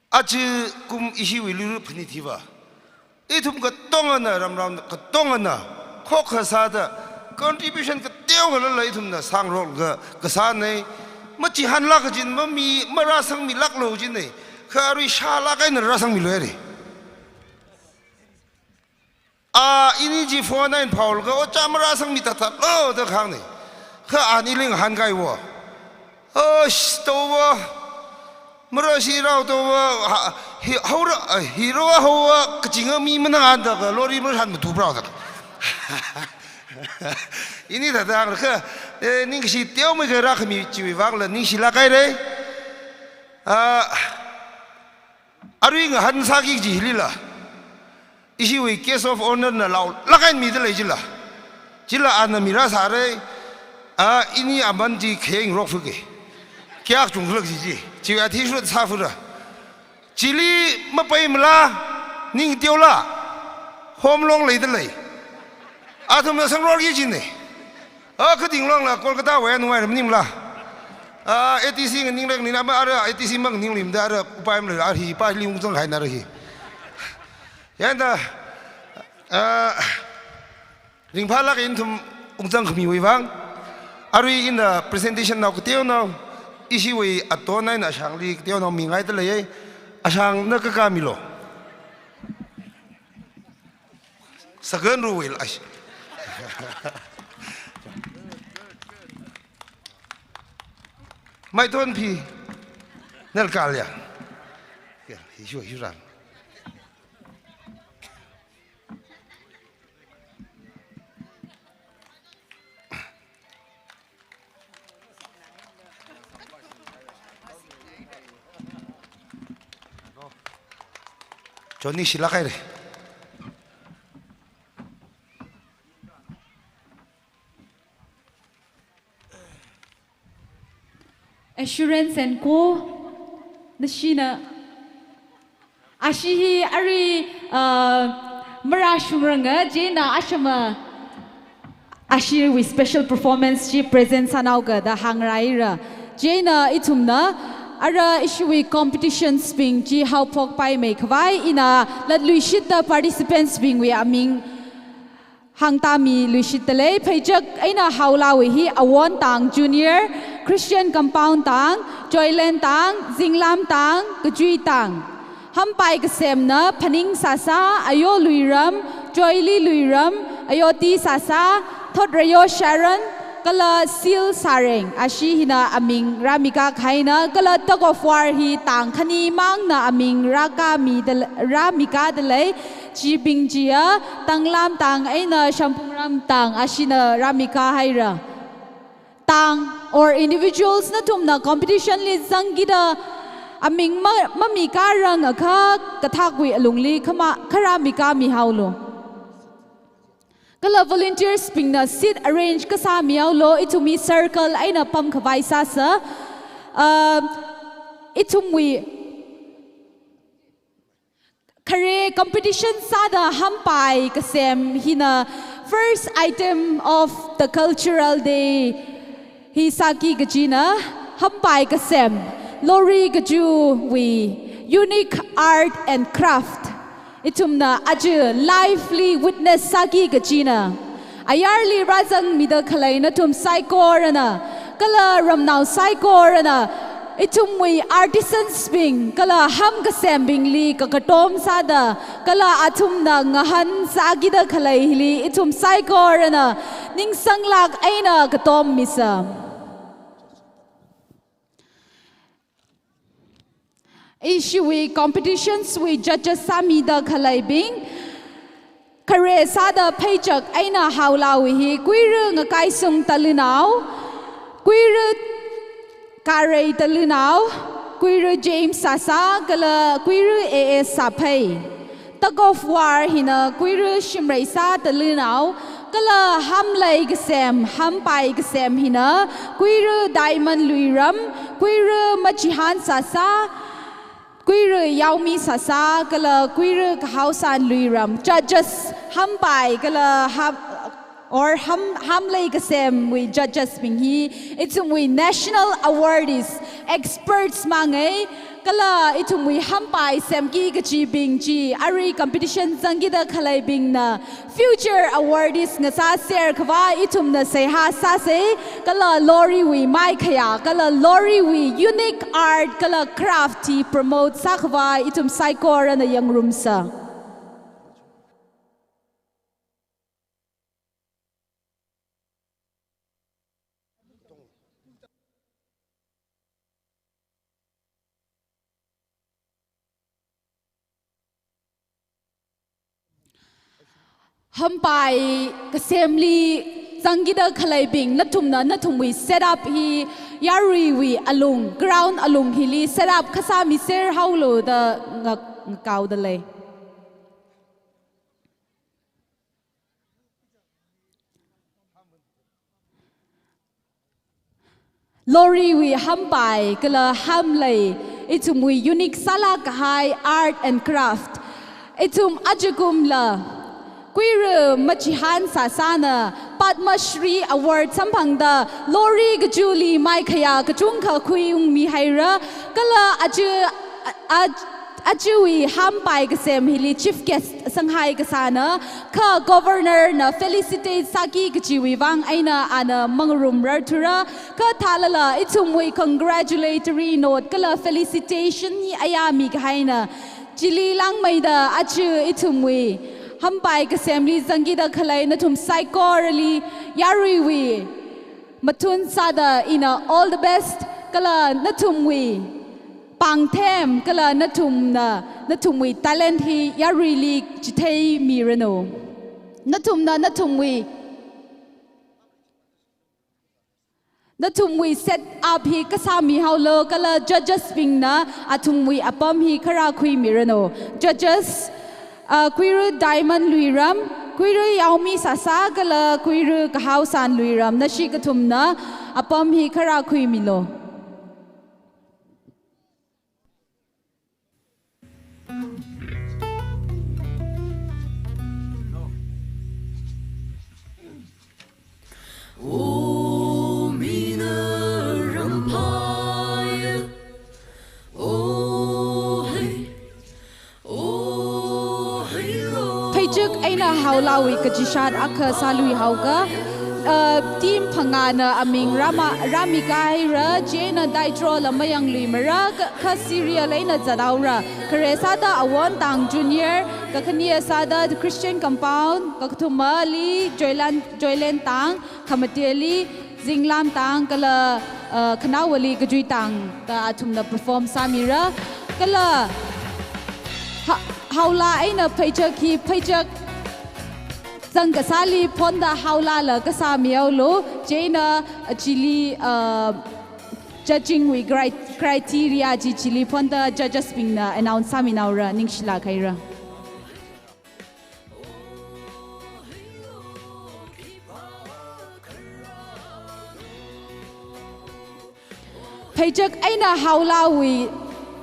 achi kum ishi wilu phnithiwa ithum ka tongana ram ka tongana khokhasa da contribution ka teo la lai thum na sang rol ka sa nei ma chi han la ka jin ma mi ma ra sang mi lak lo jin nei kha ri sha la kai na ra sang mi lo re ini ji phone nine paul ka o cha ma ra sang mi ta ta lo da khang nei kha ani ling han kai wo to wo ma ra si rao to wo ho ra hero ho ka jing mi ma na da ka lori ma han tu brao da ini datang ke ni si tiao me ke rak mi chi wang la ni si la kai re arui nga han sa ki ji hilila isi we case of honor na lao la kai mi de le jila jila an mi ra sa re ini aman ji kheng rok fu ke kya chung lek ji ji wa thi shu sa fu ra chili ma pai mla ning tiao la hom long le de le atom na sang rol yi jin ne ka ding long la kolkata wa nu wa nim la ATC ng ning lek ni na ma ara ATC mang ning lim da ara upai m le a hi pa lim zong hai na re hi yan da ring pha lak in thum ung zang khmi wi wang ari in the presentation now ktiao now isi we atona na sang li ktiao now mi ngai ta le asang na ka mi lo sagan ru wil as mai ton phi nel kalia ya hi ran Johnny silakai re assurance and ko nashina ashi ari marashuranga jena ashama ashi with special performance she presents anauga da hangraira jena itumna ara ishui competitions being ji how pok pai me khwai ina lat luishit the participants being we aming hang ta mi luishit le phaijak aina haulawi hi awon tang junior Christian compound tang joyland tang jinglam tang kajui tang ham pai kasem na phaning sasa ayo luiram joyli luiram ayoti sasa thot rayo sharon kala sil sareng ashi hina aming ramika khaina kala tug of war hi tang khani mang na aming raka mi ramika dalai chi bingjia tanglam tang aina shampungram tang ashina ramika haira tang or individuals na tumna competition li zangida aming mamika rang akha kathakwi alungli khama kharamika mi haulo kala volunteers pingna sit arrange kasa miaulo itumi circle aina pam khawai sa sa itumwi kare competition sada hampai kasem hina first item of the cultural day hi saki gajina hampai kasem Loree Kaju we unique art and craft itumna aju lively witness saki gajina ayarli razang mida khalaina tum saikorana kala ramnau saikorana itumwi artisans bing kala ham kasem bingli kakatom sada kala atumna ngahan sagida khalaihli itum saikorana ningsanglak aina katom misa Ishui competitions we judges samida khalaibing kare sada paychak aina haulawi hi kuiru ngakai sung talinau kuiru kare talinau kuiru James sasa kala kuiru AS sapai tug of war hina kuiru shimraisa talinau kala Hamlei gesem hampai gesem hina kuiru diamond luiram kuiru machihan sasa Kuiru yaumi sasa kala kuiru kahausan luiram judges hampai kala hamlei kasem we judges binghi itum we national awardees experts mangai kala itum we hampai semki gachi bingji ari competition zangida khalai bingna future awardees ngasa ser khwa itum na seha sa se kala Loree we mai khaya kala Loree we unique art kala crafty promote sakhwa itum saikor na yang room sa hampai kasemli zangida khalaibing natum we set up hi yari we alung ground alung hili set up khasa mi ser haulo da ngakaw dale Loree we hampai kala hamlei itum we unique sala kahai art and craft itum ajugum la Kuiru machihan sasana Padma Shri Award sampangda Loree Kajuli mai khaya kachungkha khuiung mi haira kala ajui hampai kasem hili chief guest sanghai kasana ka governor na felicitate saki kachiwi wang aina ana mangrum rartura ka thalala itumwi congratulatory note kala felicitation ni ayami kaina chili lang maida achu itumwi hampai kasemli zangida khalai natum saikorali yariwi matun sada ina all the best kala natumwi pangthem kala natumwi talent hi yarili chithei mirano natumwi set up hi kasami haulo kala judges bingna atumwi apam hi khara khui mirano judges Kuiru diamond luiram, kuiru yaumi sasa kala kuiru kahausan luiram na shikatumna apam hi kara kui milo. Payjuk aina haulawi kajishat akha salui hauga team phangana aming ramikai ra jena daitro lamayang limara kha serial aina zadaura kharesa da awon tang junior kakhania sada Christian compound kakthumali joylan tang khamatiali zinglam tang kala khanawali kajui tang ka athumna perform samira kala haula aina payjuk Sang kasali ponda haula la kasamiao lo jena chili judging we criteria ji chili ponda judges ping na announce saminaura ningshila khaira Payjuk aina haula we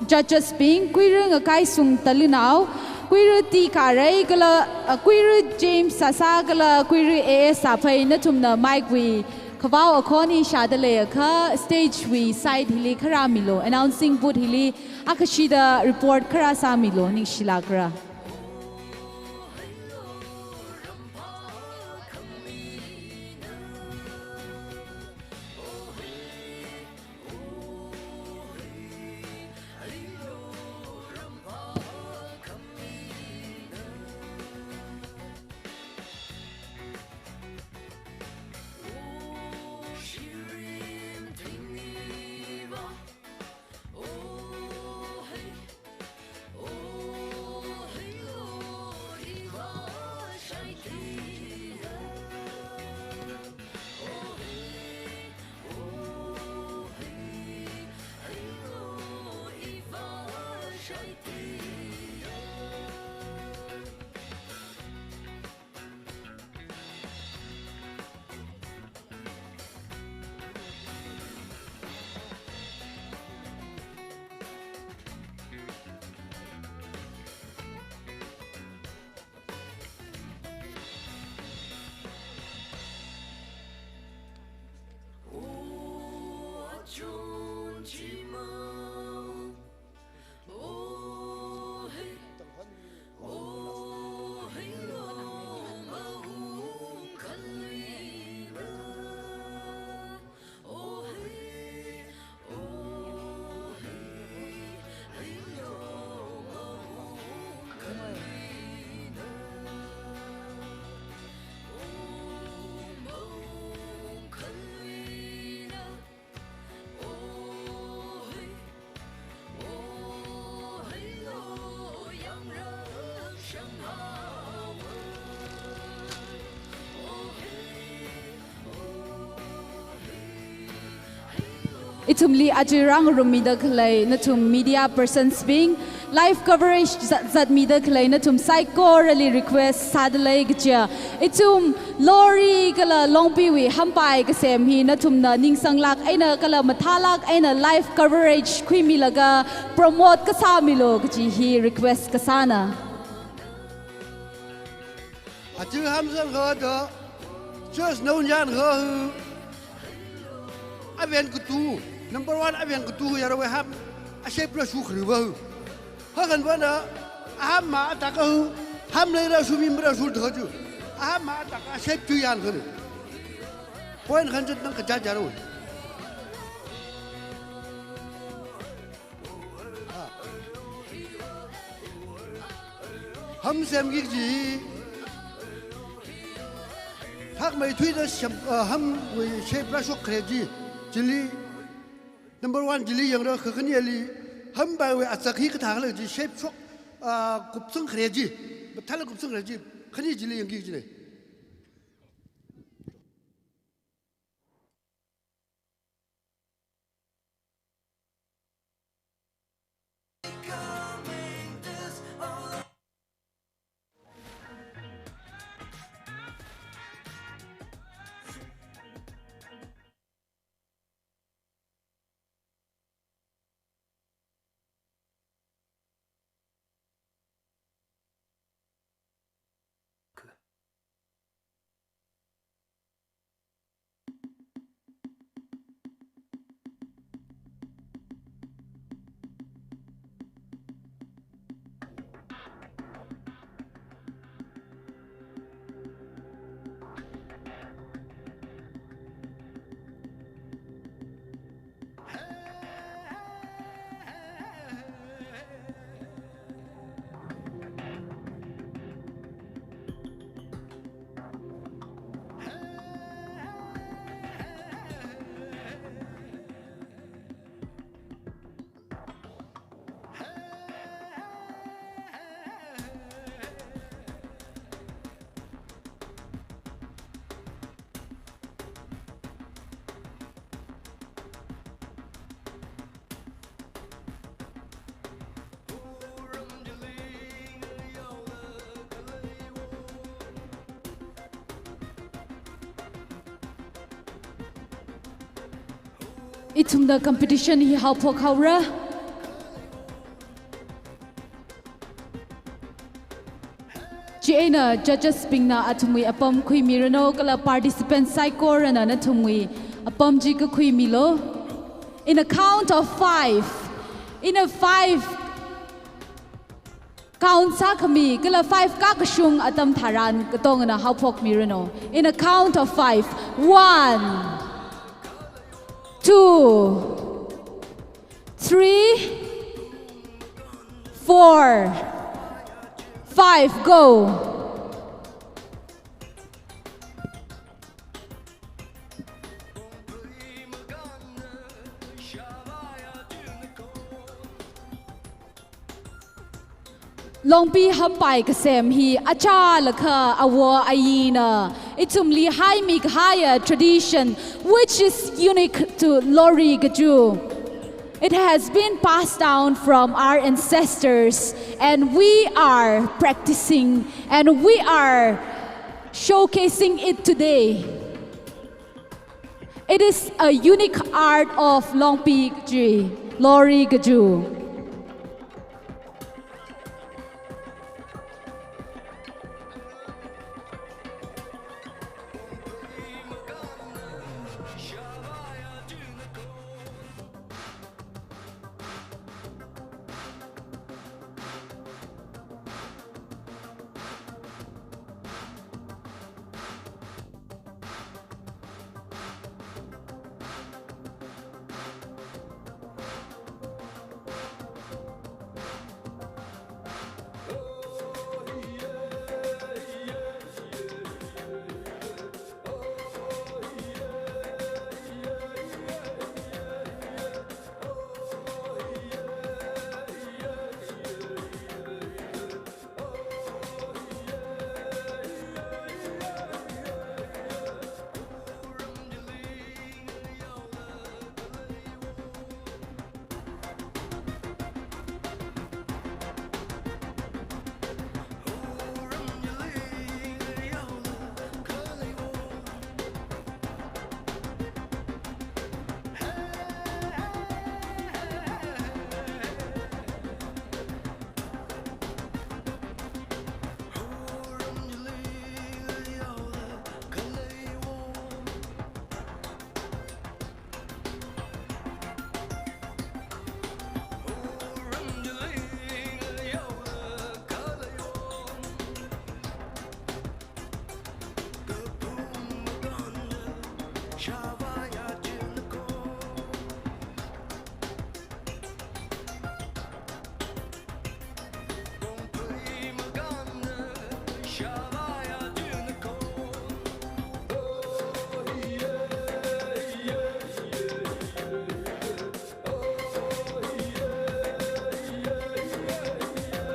judges ping kuirung akai sung talinao Kuiru ti karai kala kuiru James sasa kala kuiru AS sapai na tumna mic we kawao akoni shadale ka stage we side hili kara milo announcing boot hili akashida report kara sa milo ning shilakra Itumli ajirang rumida khlai natum media persons being live coverage zat mida khlai natum psycho rally request sadalai gja itum Loree kala longpi wi hampai ka sem hi natum na ningsang lak aina kala mathalak aina live coverage khimi laga promote ka samilo gji hi request ka sana Aju hamsan ho do just no yan ho aven kutu number 1 aven kutu ya rawe ham ashe pro su khruwa ha kan bana aham ma ta ka Hamlei ra su mim ra su tho ju aham ma ta ka ashe tu yan khru point kan jit nang ka ja ja ro ham sem gi ji thak mai thui da ham we she pra su khreji jili number 1 jili yang ra khani ali ham ba we asakhi ka thang le ji she su kup sung khreji thal kup sung khreji khani jili yang gi ji itum the competition hi how phok haura Chiena judges pingna atumui apam khui mirano kala participants psycho rana na tumui apam ji ka khui milo in a count of 5 in a 5 count sa kami kala 5 ka kashung atam tharan katong na how phok mirano in a count of 5 1 2 3 4 5 go Longpi hampai kasem hi acha lakha awa ayina itumli high mig higher tradition which is unique to Loree Kaju. It has been passed down from our ancestors and we are practicing and we are showcasing it today. It is a unique art of Longpi Loree Kaju.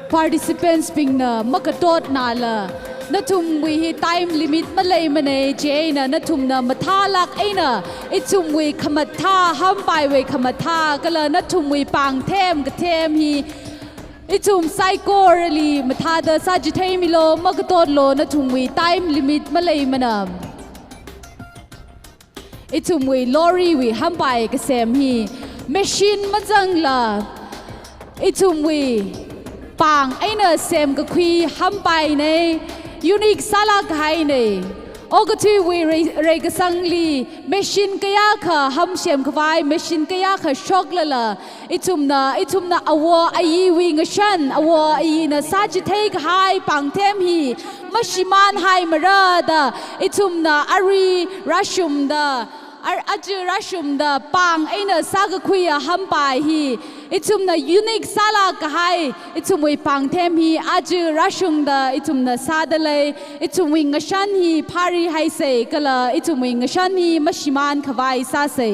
Participants ping na makatot na la natum we time limit malay mane je na natum na mathalak aina itum we kamatha hampai we kamatha kala natum we pang them ka them hi itum psycho really matha da sajitai milo makatot lo natum we time limit malay manam itum we Loree we hampai ka sem hi machine majang la itum we pang aina sem ka khui hampai ne unique sala khai ne ogatu we re ka sangli machine kaya kha ham sem khwai machine kaya kha shok lala itumna awa ai wi ngashan awa ai na sajithai khai pang them hi mashiman hai marada itumna ari rashum da Aju rashum da pang aina saga kuya hampai hi itumna unique sala kahai itumwi pang them hi aju rashum da itumna sadale itumwi ngashan hi pari hai se kala itumwi ngashan hi mashiman khawai sa se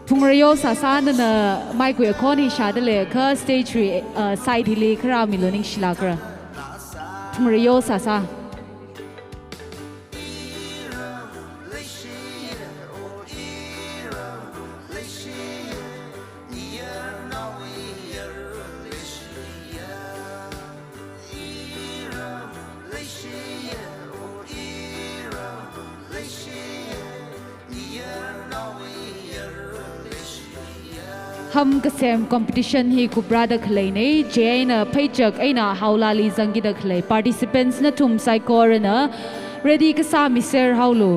Tungarayo sasana na mai kwe koni shadale ka stage side hili kra miloning shilakra. ทุมริโยซาซา हम कसम competition ही कुबरा द खले ने जे न पैजक ऐना हाउला ली जंगी द खले participants न तुम साइकोर न ready कसा मिसर हाउलो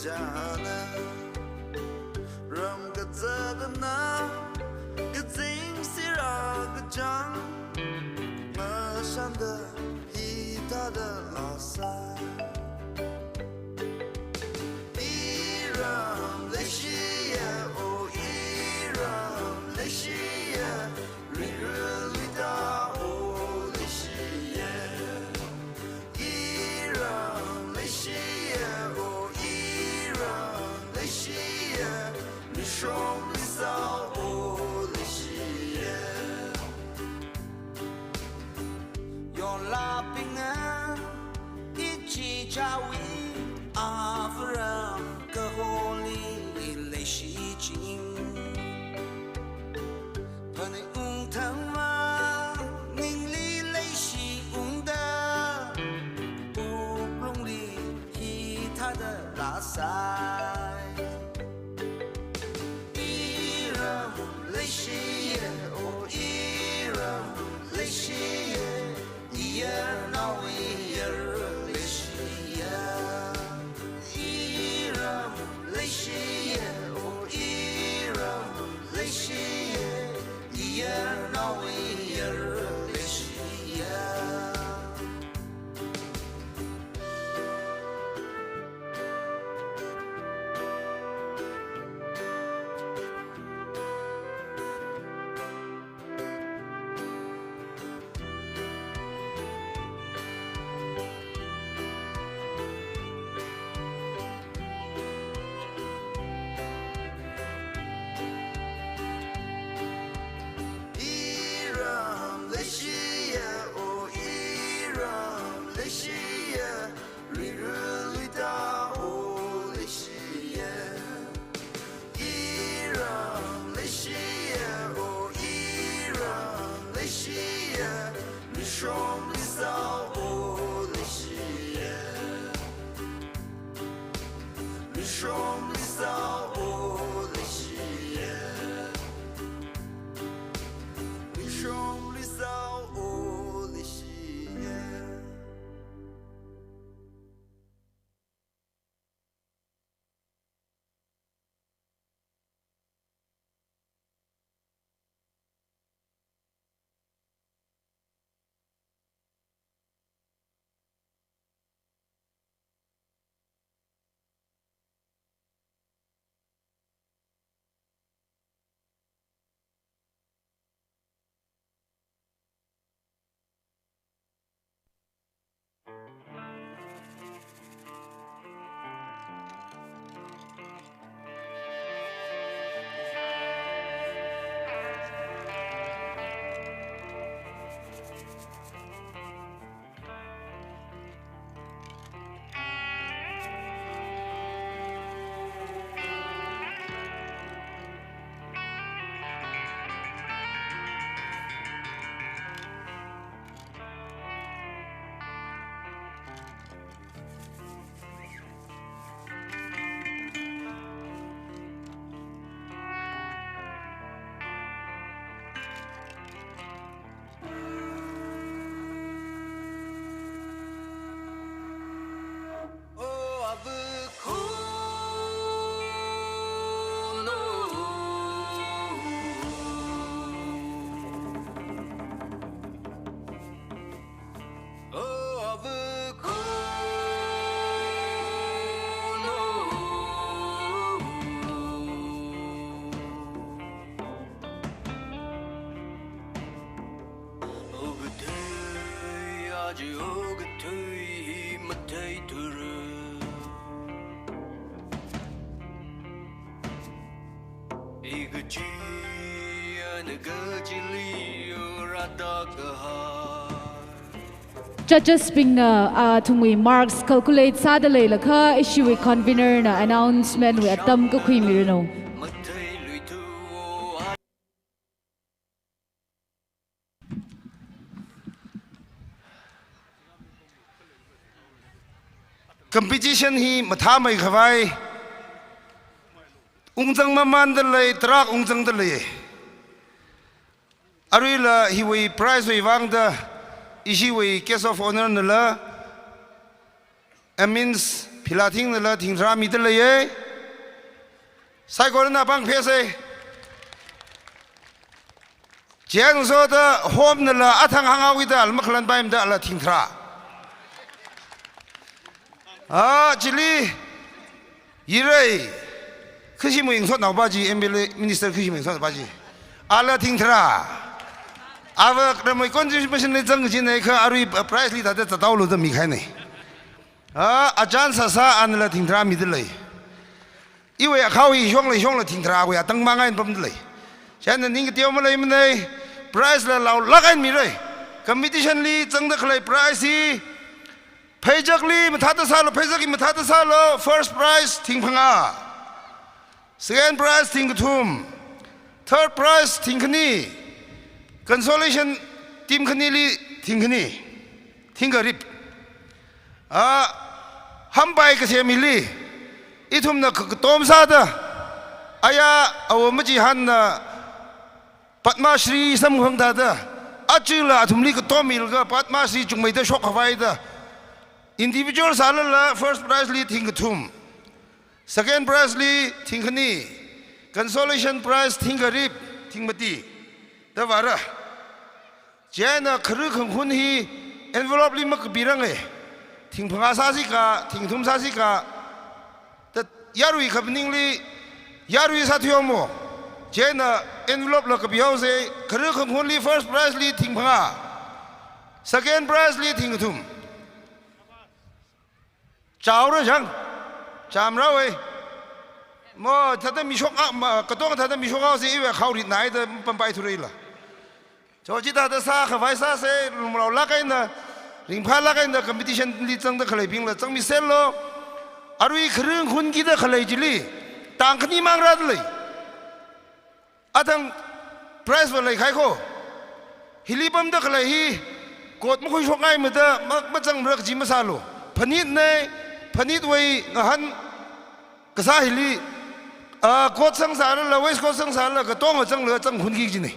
jana ram ga zagana ga zing sira ga jang ma shanda hita da lasa iram leishia o iram leishia rirulita o leishia iram leishia o iram leishia lishom lisao o leishia yon lapinga ichi chawi afram ka holi leshi ching pane tama ning li leshi da uplong li hi ta da la sai iram leshi o iram leshi yeah now we are leshi iram leshi o iram leshi yeah now we are leshi iram leshi o iram leshi rirulita o leshi iram leshi o iram leshi lishom lisao o leshi lishom lisao o leshi lishom lisao o leshi Judges being tungwi marks calculate sadale lakha issue with convener na announcement we atam ko khui mirno. competition hi matha mai khawai ungjang maman da lei trak ungjang da lei arila hi wei prize wei wang da isi wei case of honor na la amins พิลาทิ้งนั่นละทิ้งรามีตเลยใส่ก่อนนะบังเพสเจียงโซดาโฮมนั่นละอัฐังหางเอาวิดาลมักลันไปมดาละทิ้งราจิลียีเรย์คือชิมวยงสดหนาวบ้าจีเอ็มบีเลมินิสเตอร์คือชิมวยงสดบ้าจีละทิ้งราอาว่าเราไม่ควรจะไม่ใช่ในจังจีนเลยคืออารุยไพรส์ลีแต่จะต้าลุดมีใครเนี่ยอาจารย์สาอันละทิ้งรามีดเลยอีเว้ยเขาอีช่วงเลยทิ้งราเว้ยตั้งมังไงปั๊มดเลยฉะนั้นนี่ก็เดียวมาเลยมันเลยไพรส์ละเราลักไงมีเลยคอมมิชชั่นลีจังได้เลยไพรส์ที่เพย์จักลีมันทัดซาโลเพย์จักลีมันทัดซาโล first prize ทิ้งพังอา second prize ทิ้งกระทุ่ม third prize ทิ้งขณีconsolation ทีมขณีลีทิ้งขณีทิ้งกระริบฮัมไปก็เสียมิลีอีทุ่มน่ะก็ต้มซาดะอายาเอาไม่จีฮันน่ะปัตมาศรีสมุขดาดะอาจิละทุ่มลีก็ต้มมิลก็ปัตมาศรีจุงไม่ได้ช็อกหวายดะindividual สารละ first prize ลีทิ้งกระทุ่ม second prize ลีทิ้งขณี consolation prize ทิ้งกระริบทิ้งมาตีแต่ว่าระเจ้าน่ะครึกของคุณฮี envelope ลีมักบีรังทิ้งพังอาซาสิกาทิ้งทุ่มซาสิกาแต่ยารุยขับนิ่งลียารุยสัตย์ยอมเจ้าน่ะ envelope ละกับยาวเซ่ครึกของคุณลี first prize ลีทิ้งพังอา second prize ลีทิ้งทุ่มเจ้าหรือยังจำเรามั่วถ้าได้มีโชคกระตุ้งถ้าได้มีโชคเอาสิอีเวเขาหลีไหนแต่เป็นไปทุเรศล่ะโจจิตาแต่ซาขวายซาเซ่เราลักกันนะริงพาลักกันนะคอมเพติชันลีจังได้ขลุ่ยพิงละจังมีเซลล์อารุยครึ่งคนกี่ได้ขลุ่ยจิลีต่างกันนี่มังรัดเลยอาทั้งไพรส์วันเลยใครเขาฮิลิบัมได้ขลุ่ยฮีกดไม่ค่อยโชคง่ายเหมือนเดิมมาจังเลือกจิมาซาโลพนิดเนี่ยพนิดไว้หันกษาฮิลีกดสังสารละเวสกดสังสารละก็ต้องจังเหลือจังคนกี่จีนี่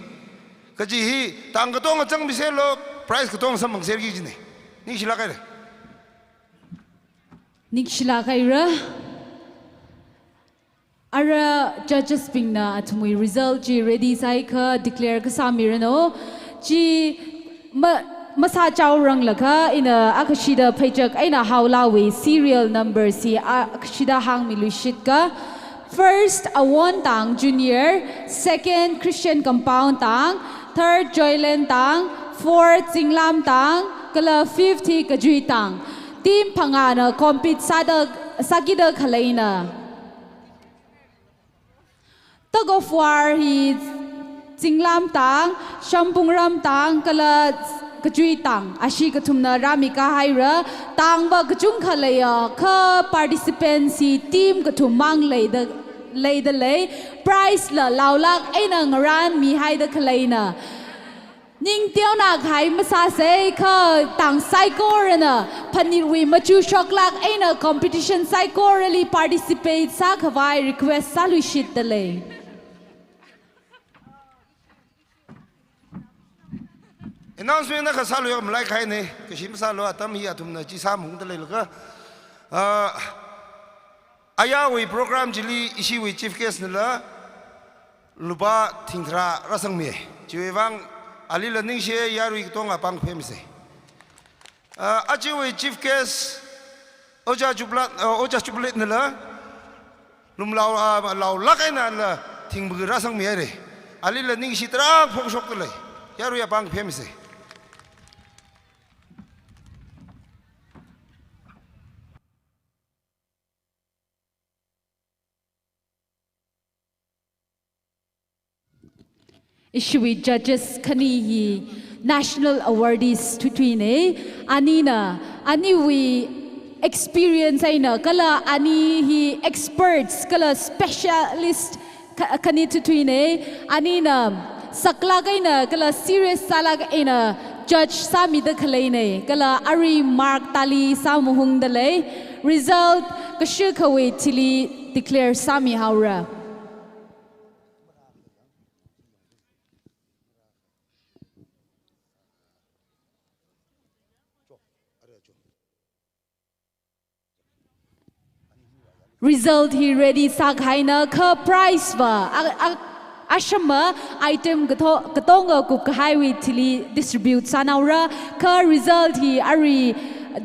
ก็จีฮีต่างก็ต้องจังมิเซลโลไพรส์ก็ต้องสมังเซลกี่จีนี่นี่ชิลากันเลยนิชลาไกระอาระ judges ปิงนะทุกมือ result จี ready ใส่ค่ะ declare ก็สามีระโนจีมาซาเจ้ารังละค่ะอินะอักชิดาเพจกไอนะฮาวลาวี serial number สีอักชิดาหางมิลุชิดค่ะ first Awon Tang Junior second Christian Compound Tang third Joyland Tang fourth Jinglam Tang kala fifth Kaju Tang team pangana compete sagida khalaina tug of war hi Jinglam Tang Shampungram Tang kala Kaju Tang ashi kathumna ramika haira tang ba kachung khalaya kha participants si team kathum mang lei da lei prize la laulak aina ngaran mi hai da khalaina ning tiao na khai masa se kha tang psycho na phanir wi machu shoklak aina competition psycho really participate sa khawai request salu shit da lei announcement นะก็สาลุยมาไล่ใครเนี่ยก็ชิมสาลุอาตมีอาทุมนะจีสามหงตะเลยแล้วก็อายาวิโปรแกรมจิลีอิชิวิ chief guest นี่ละลูบาทิงทรารัศมีจีวิวังอาลีละนิ่งเชียยารุยต้องอาปังเพิ่มสิอาจีวิ chief guest โอจาจุบลัดนี่ละลุมเราลักไอ้นั่นละทิงบุกรัศมีอะไรอาลีละนิ่งชิตราพงชกตะเลยยารุยอาปังเพิ่มสิIssued judges kanihi national awardees tutwine anina ani we experience aina kala ani hi experts kala specialist kani tutwine anina sakla kaina kala serious sala kaina judge sami da khalaine kala ari mark tali samuhung dale result kashu khawe tili declare sami haura result hi ready sak haina kha price ba ashama item katonga kup ka highway thili distribute sanaura kha result hi ari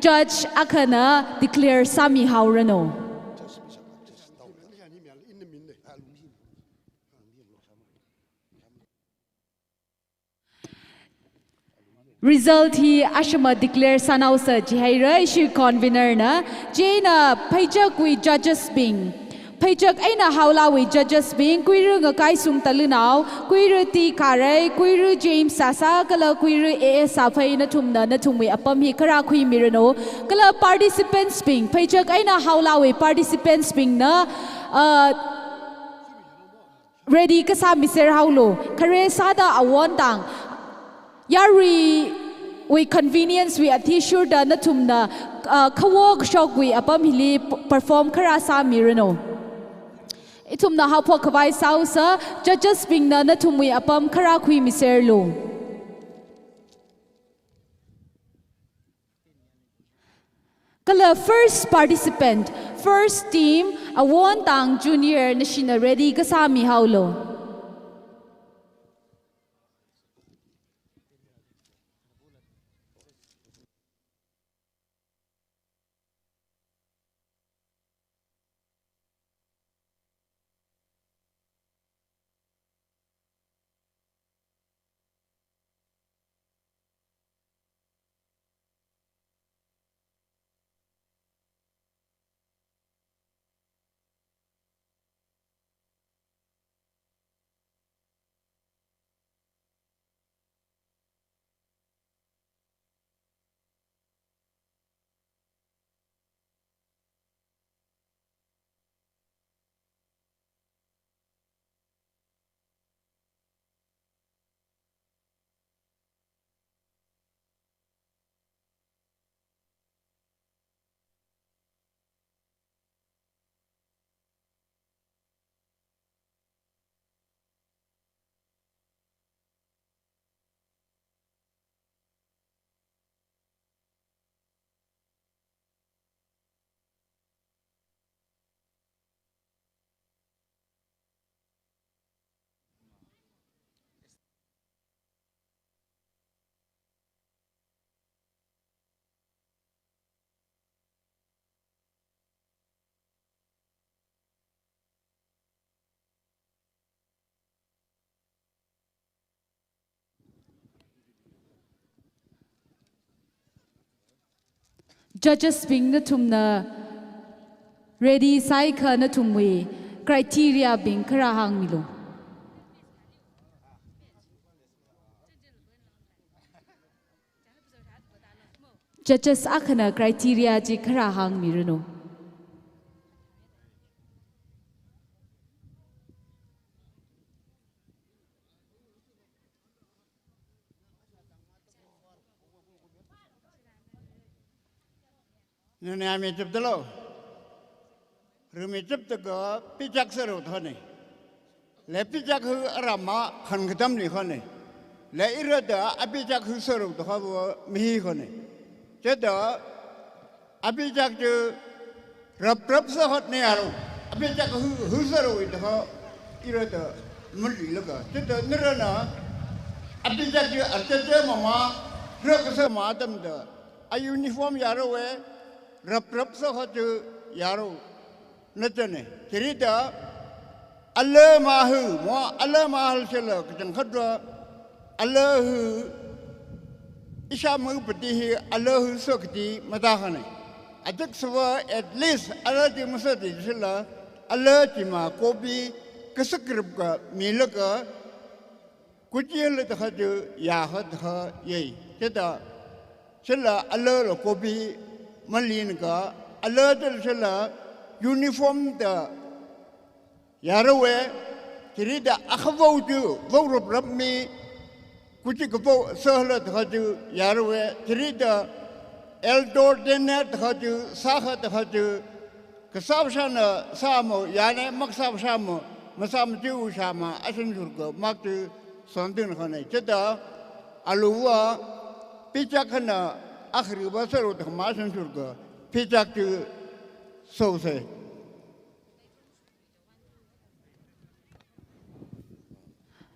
judge akhana declare sami haurano result hi ashama declare sanausa jihaira shi convener na jena phaijak wi judges bing phaijak aina haula wi judges bing kuiru ga kai sung talunau kuiru ti kare kuiru james sasa kala kuiru as safai na thumwi apam hi kara khui mirano kala participants bing phaijak aina haula wi participants bing na ready ka sa miser haulo kare sada awon tang yari we convenience we athi sure da na thumna khawok shok we apam hili perform khara sa mirano itumna ha pho khawai sausa judges bing na thumwi apam khara khui miser lo kala first participant first team awon tang junior nashina ready ka sa mi haulo judges bing na thumna ready sai kha na thumwi criteria bing khara hang milo judges akhana criteria ji khara hang mirano nên em chụp tới lâu rồi mình chụp tới cái pijak sơ rồi thôi này lấy pijak hư aram mà khăn cái tâm này thôi này lấy ít rồi đó pijak hư sơ rồi thôi mi thôi này chứ đó pijak chứ rập sơ hết này rồi pijak hư sơ rồi thôi ít rồi đó mình đi luôn cả chứ đó nữa là pijak chứ ở trên mà rập sơ mà tâm đó uniform giờ rồi rap so hatu yaro natane cerita Allah mahu mo Allah mahal selo kecang khadra Allah isha mu petihi Allah sokti matahane ajak sawa at least Allah ti musati sela Allah ti ma kopi kesekrip ka milaka kucil ta khaju ya khat kha ye ceta sela Allah lo kopi Malin ka Allah tersela uniform da yarawe kiri da akhwau ju vawrab rabmi kuchi kapo sahla thaju yarawe kiri da eldor denet thaju saha thaju kasab sana samo yani maksab samo masam ju sama asan surga maktu sondin khane cheda aluwa pichakana akhiri basar ut hamasan surga pijak tu sose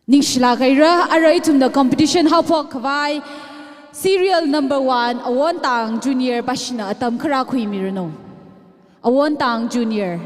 Ningshila kaira ara itumna competition hapok kawai serial number 1 awon tang junior bashina atam khara khui mirno awon tang junior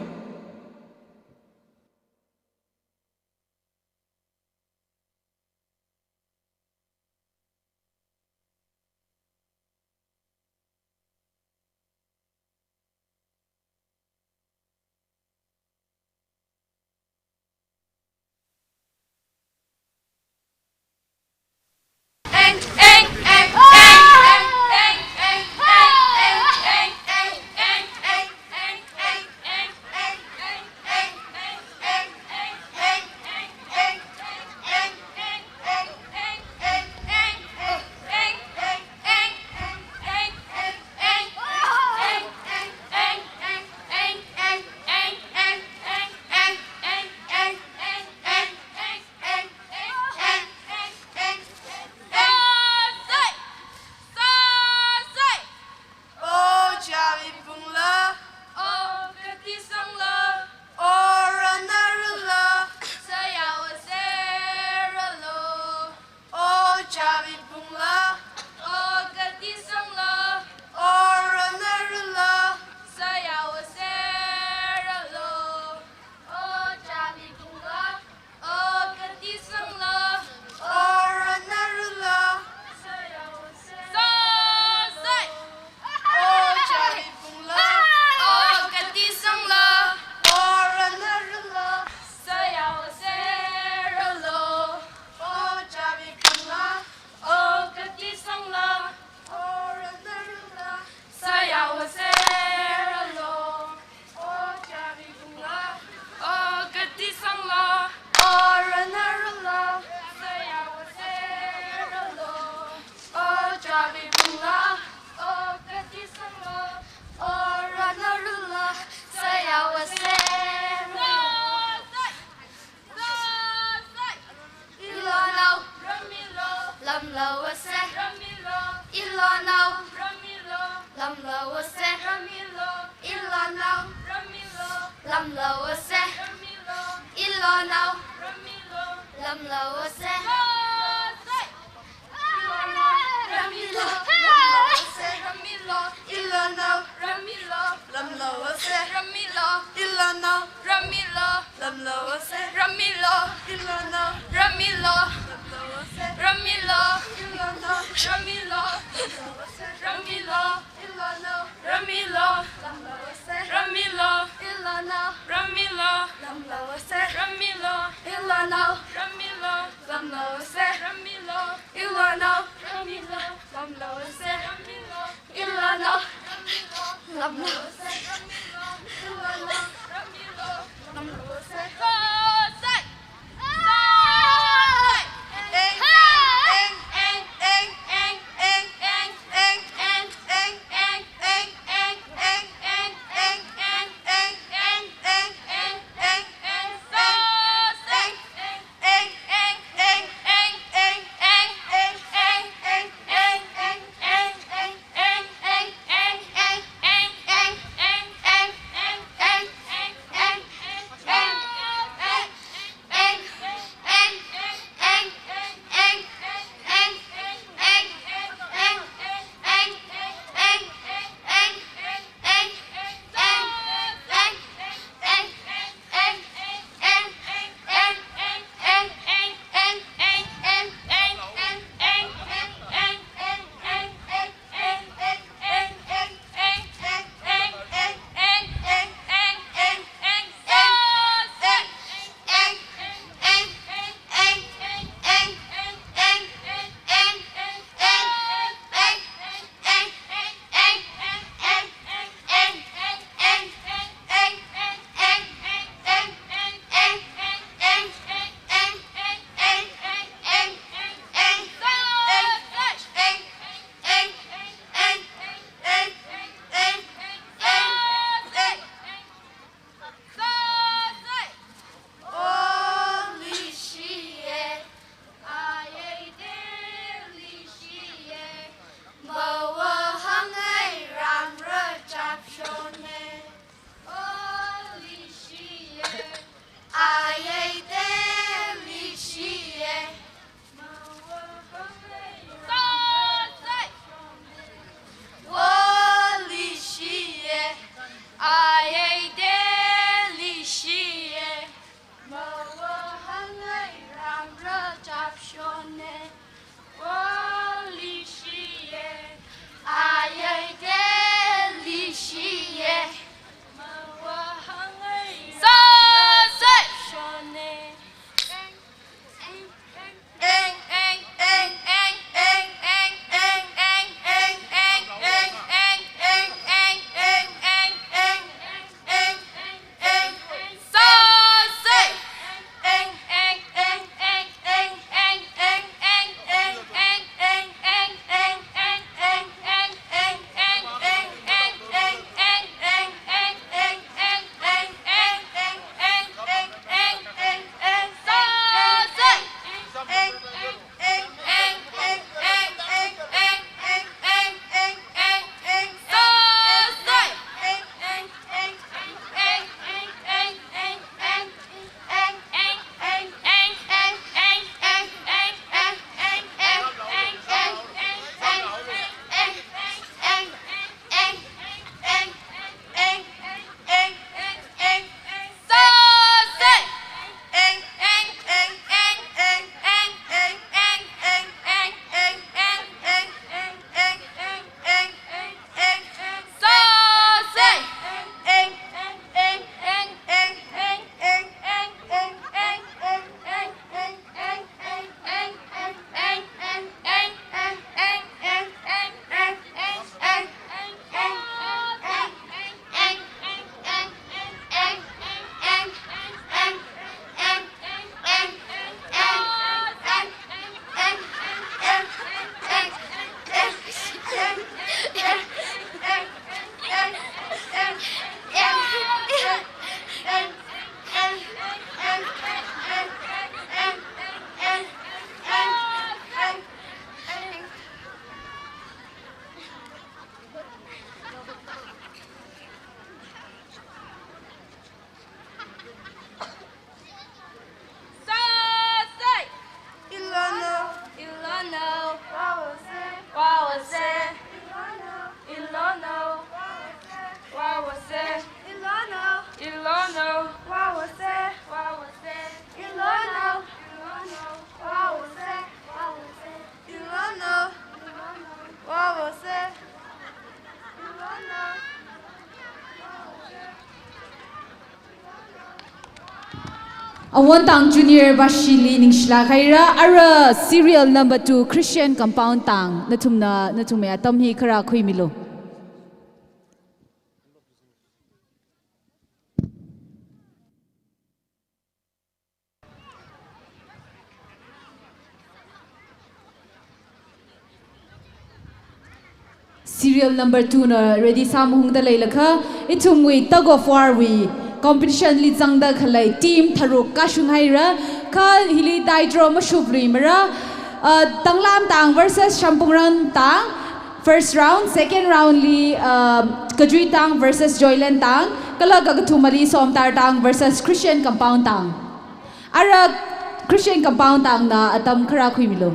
Ramilo, Awon tang junior Bashili Ningshla Khaira Ara serial number 2 Christian compound tang natumya atam hi khara khui milo. Serial number 2 na ready samuhung da leilakha itum we tug of war we competition li changda khalai team tharuk ka shunghaira ka hili daidro ma shubli mara tanglam tang versus shampungran tang first round second round li Kaju tang versus Joyland tang kala gagathumali somtar tang versus Christian compound tang ara Christian compound tang na atam khara khui milo.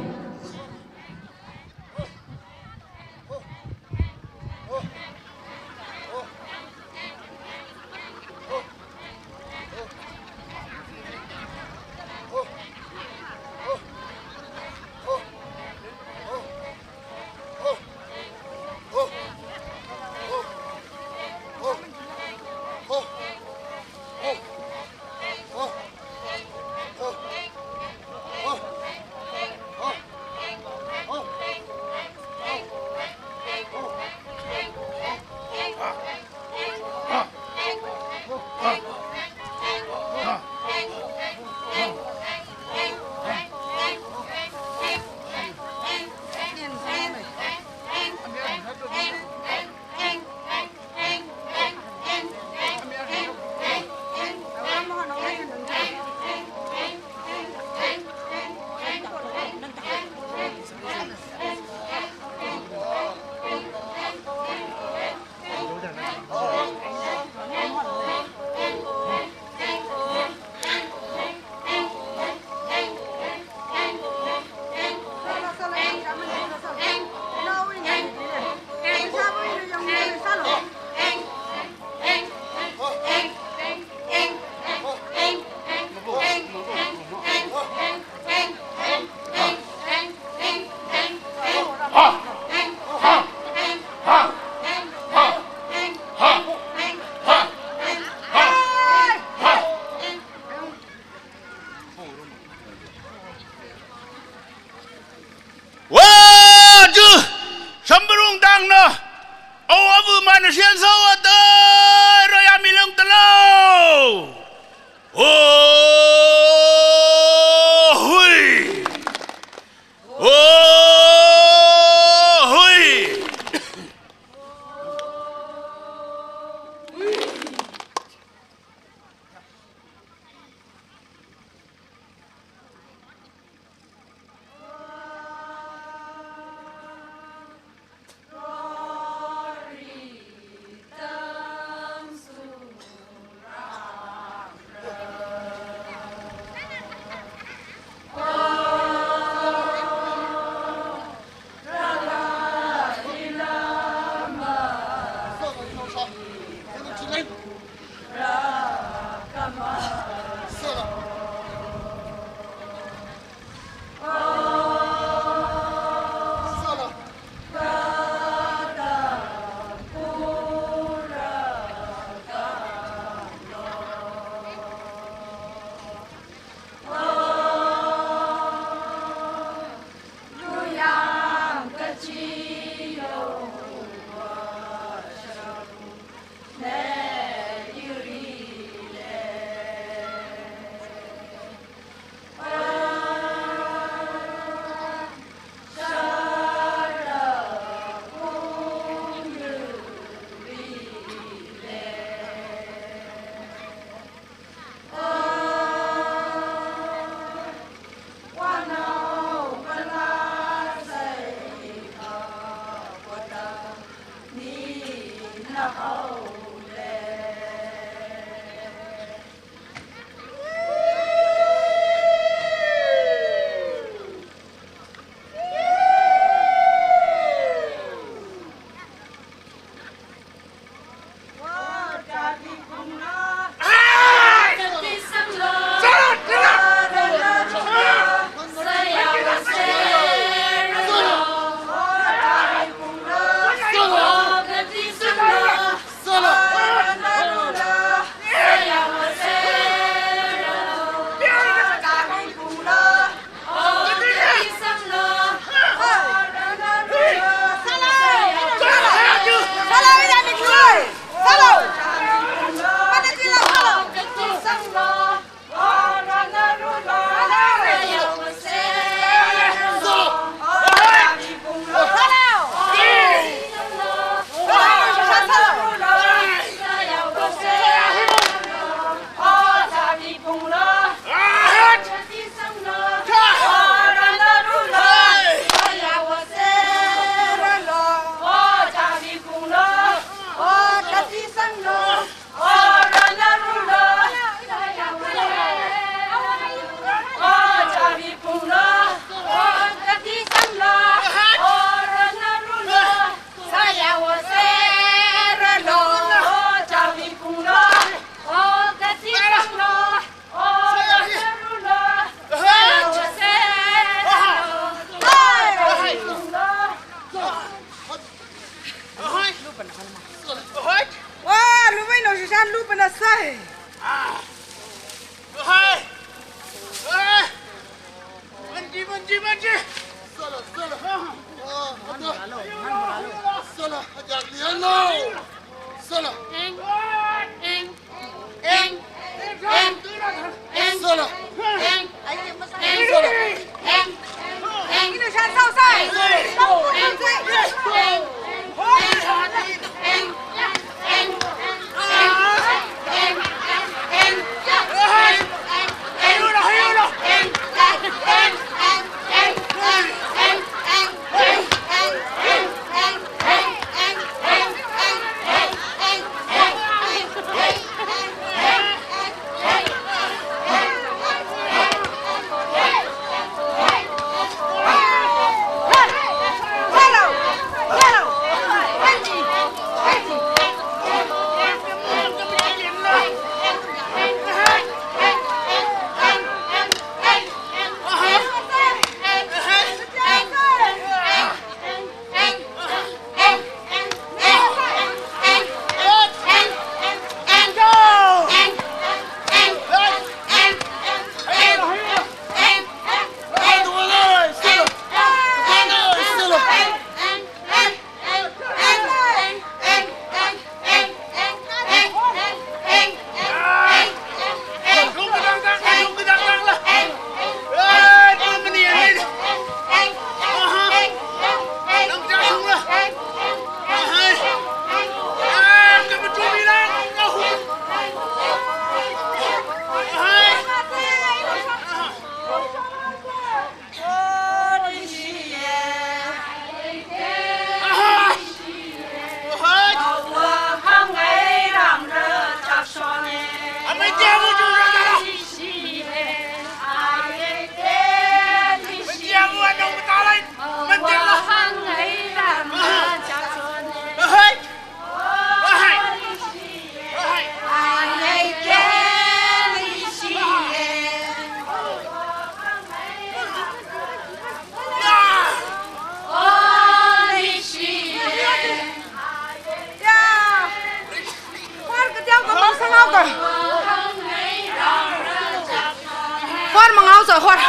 khoan mà ngáo rồi khoan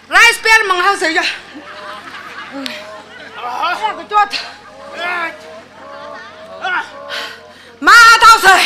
rice pen mà ngáo rồi cái chuột ma tao rồi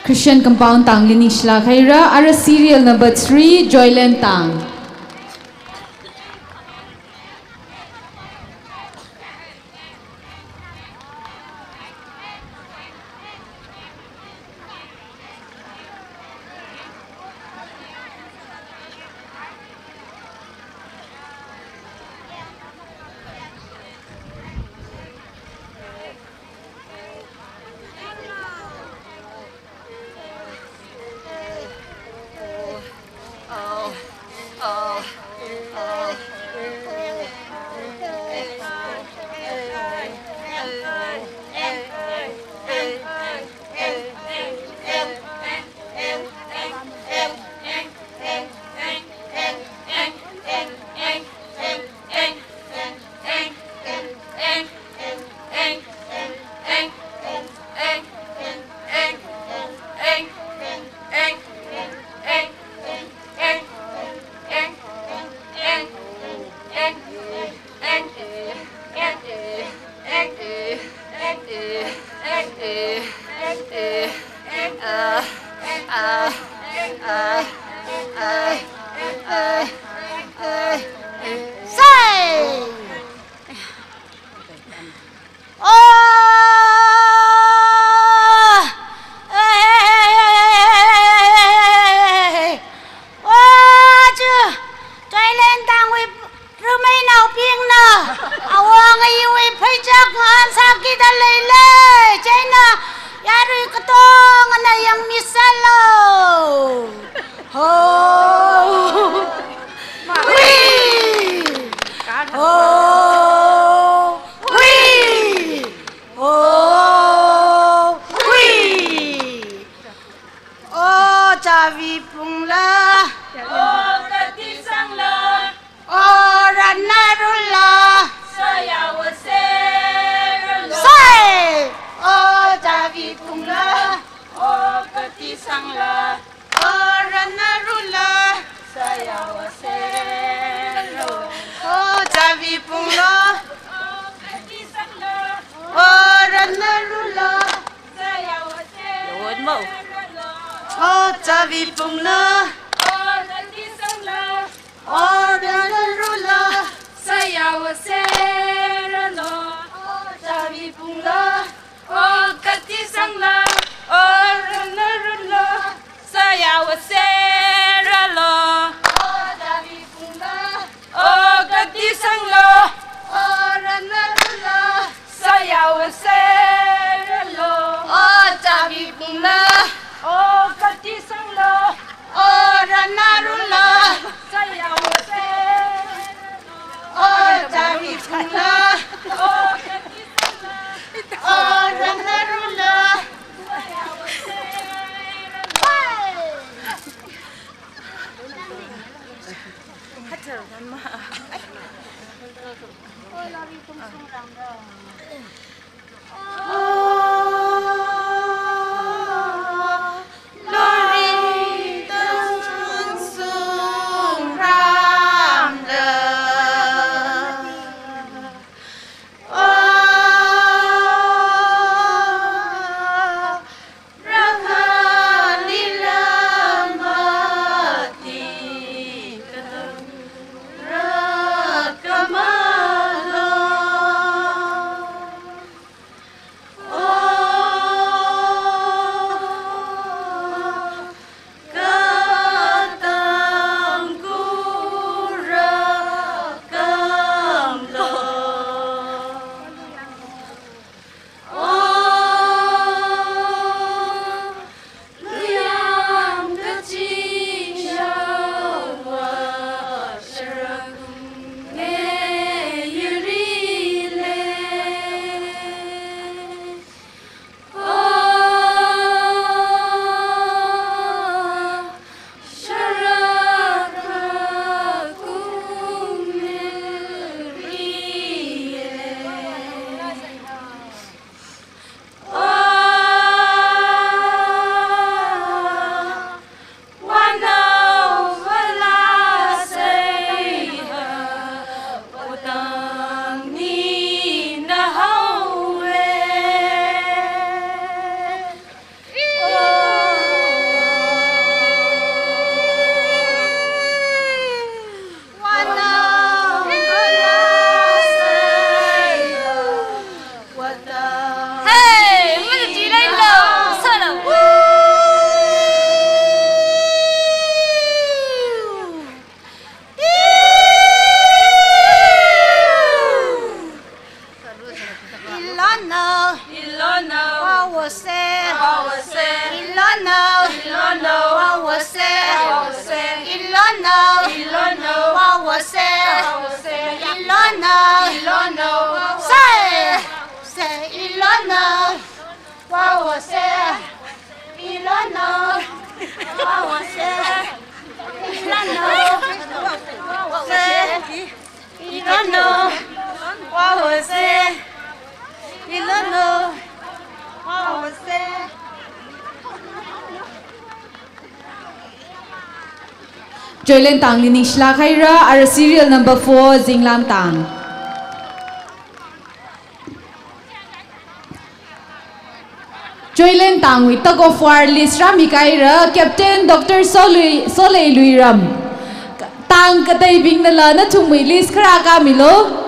Christian compound tang linishla khaira ara serial number 3 Joyland tang. Joylen Tang Lining Shla Khaira are serial number 4 Jinglam Tang. Joylen Tang with tug of war list Rami Kaira, Captain Dr. Solei Luiram. Tang Katay Bing Nala na Tumwi list Kraka Milo.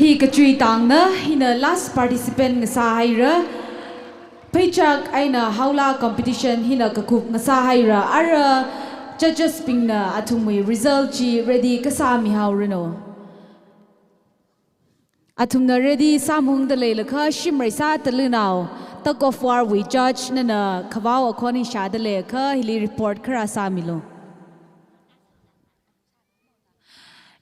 Hi kachui tang na hina last participant ngasa haira paychak aina haula competition hina kakup ngasa haira ara judges pingna athumui result ji ready kasami haurano athumna ready samhung da leilakha shimrai sa talunau tak of war we judge nana khawao akhoni sha da lekha hili report khara samilo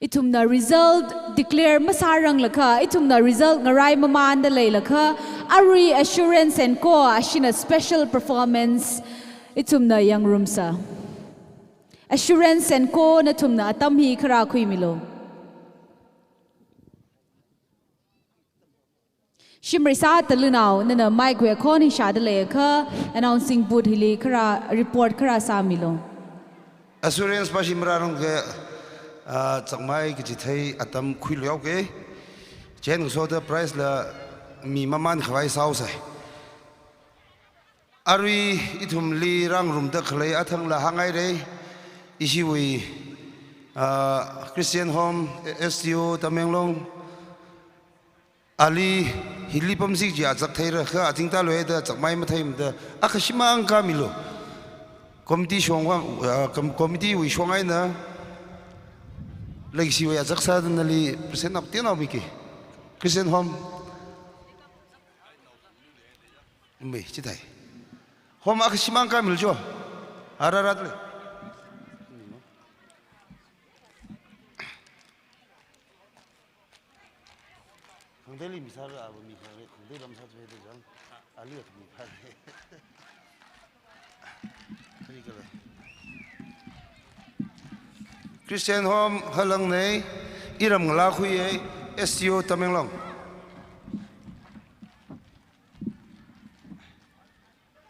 itumna result declare masarang lakha itumna result ngarai maman da lei lakha ari assurance and co ashina special performance itumna yang roomsa assurance and co na tumna atam hi khara khui milo shimrisa talunau nana mic we khoni sha da lei kha announcing board hili khara report khara sa milo assurance pa shimra rong ke changmai ki thai atam khui leo ke chen so the price la mi maman khwai sau sai ari ithum li rang rum da khlai athang la hangai re isi wi Christian Home STO Tamenglong ali hilipam sik ja chak thai ra kha ating ta loi da changmai ma thai da akhashima ang ka milo committee shongwa committee wi shongai na like si wa zaksa nali present up tena wiki Christian Home me chitai hom ak simang ka miljo ararat le khangdeli misar abu mi khare khangdeli ram sa chhe de jang ali mi khare khari kala Christian home halang nei iram ngla khuye STO Tamenglong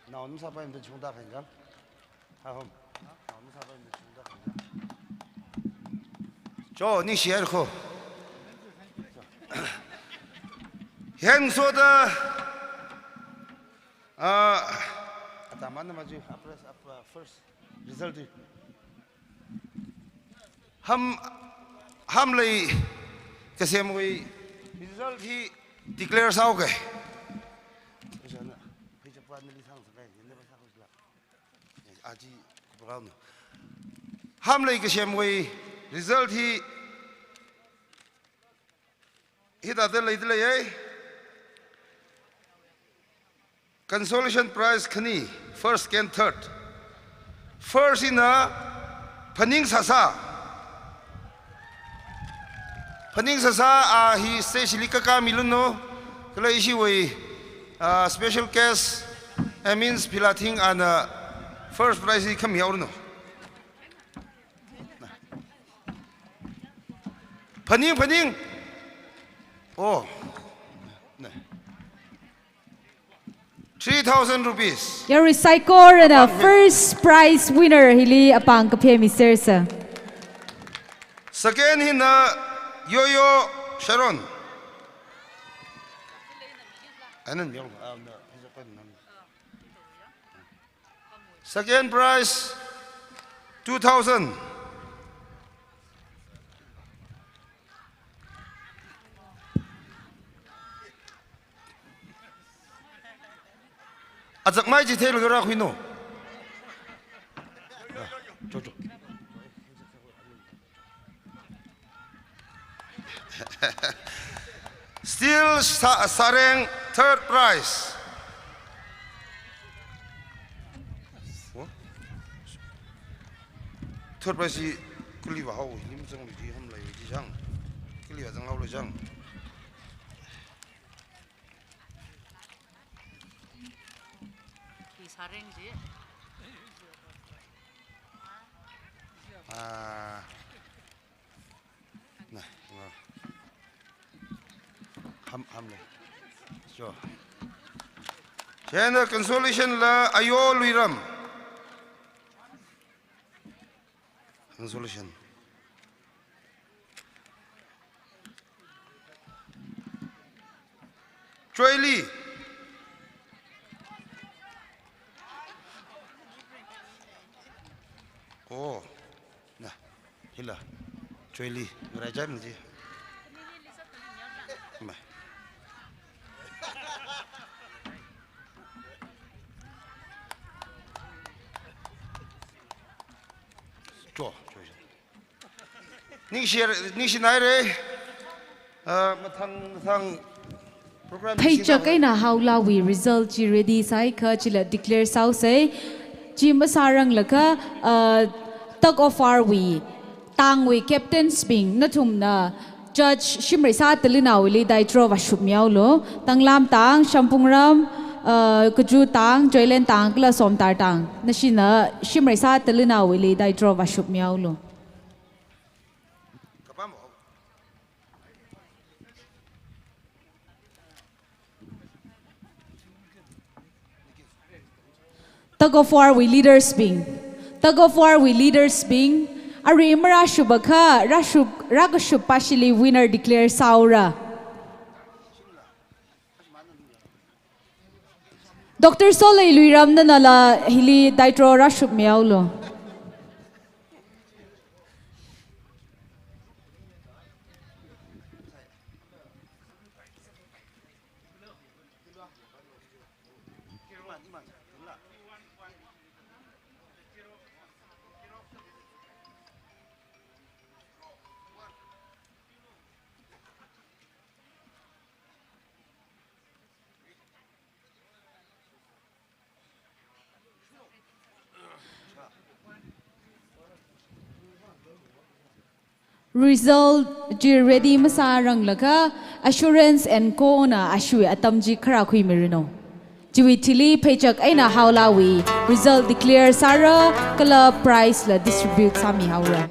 나오는 사바임도 중다 간장 하홈 나오는 사바임도 중다 간장 저니 시에르코 행소다 아 맞나 맞지 앞으로 first result Hamlei kasi mo result hi declare sao ke aji brown Hamlei kasi mo result hi hita le consolation prize khani first and third first in a paning sasa he says likaka miluno kala isi way special case means pilating and first prize come here no paning oh 3,000 rupees Your recycle and the first prize winner hili apang kaphe Mr. Sir. Second hina Yo Sharon. Second prize 2,000. Ajak mai ji thel gara khino. Still Sareng third prize. Third prize kuli wa hau lim jang li ji Hamlei ji jang. Kuli wa jang hau le jang. Sareng ji. Hamlei. Sure. Chena consolation la ayo luiram. Consolation. Troy Lee. Oh, nah, hila, Troy Lee, ngerajar nanti. Nixi naire, matang program. Paycheck na haula we result ji ready sai kha chila declare sau say ji masarang laka tug of war we tang we captain sping na thum na judge shimri sa telina wili daitro washub miao lo tanglam tang shampungram Kaju tang joylen tang kla somtar tang nashina shimri sa telina wili daitro washub miao lo Tug of war we leaders being. Tug of war we leaders being. Ari marashubaka rashub ragashub pashili winner declare saura. Dr. Solei Luiram na nala hili daitro rashub miaulo. result ji ready masa rang laga assurance and co na ashui atam ji khara khui merino jiwi thili paycheck aina haulawi result declare sara kala price la distribute sami haura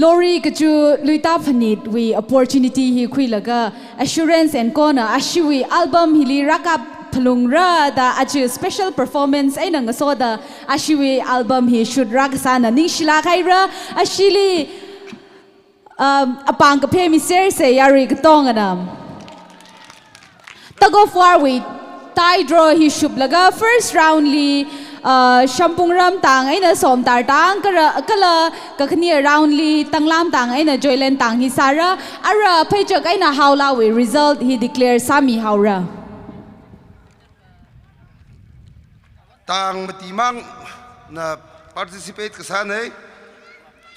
Loree Kaju Luta Panat we opportunity hi khui laga assurance and corner ashui album hili rakap phalungra da aju special performance ai nang so da ashui album hi should ragsana ning shila khaira ashili apang ka phe mi ser se yari ka tong anam tag of war we tie draw hi shub laga first round li shampung ram tang ai na som tar tang kala kakhni round li tanglam tang ai na joylen tang hi sara ara phaichak ai na haula we result he declare sami haura tang matimang na participate kasane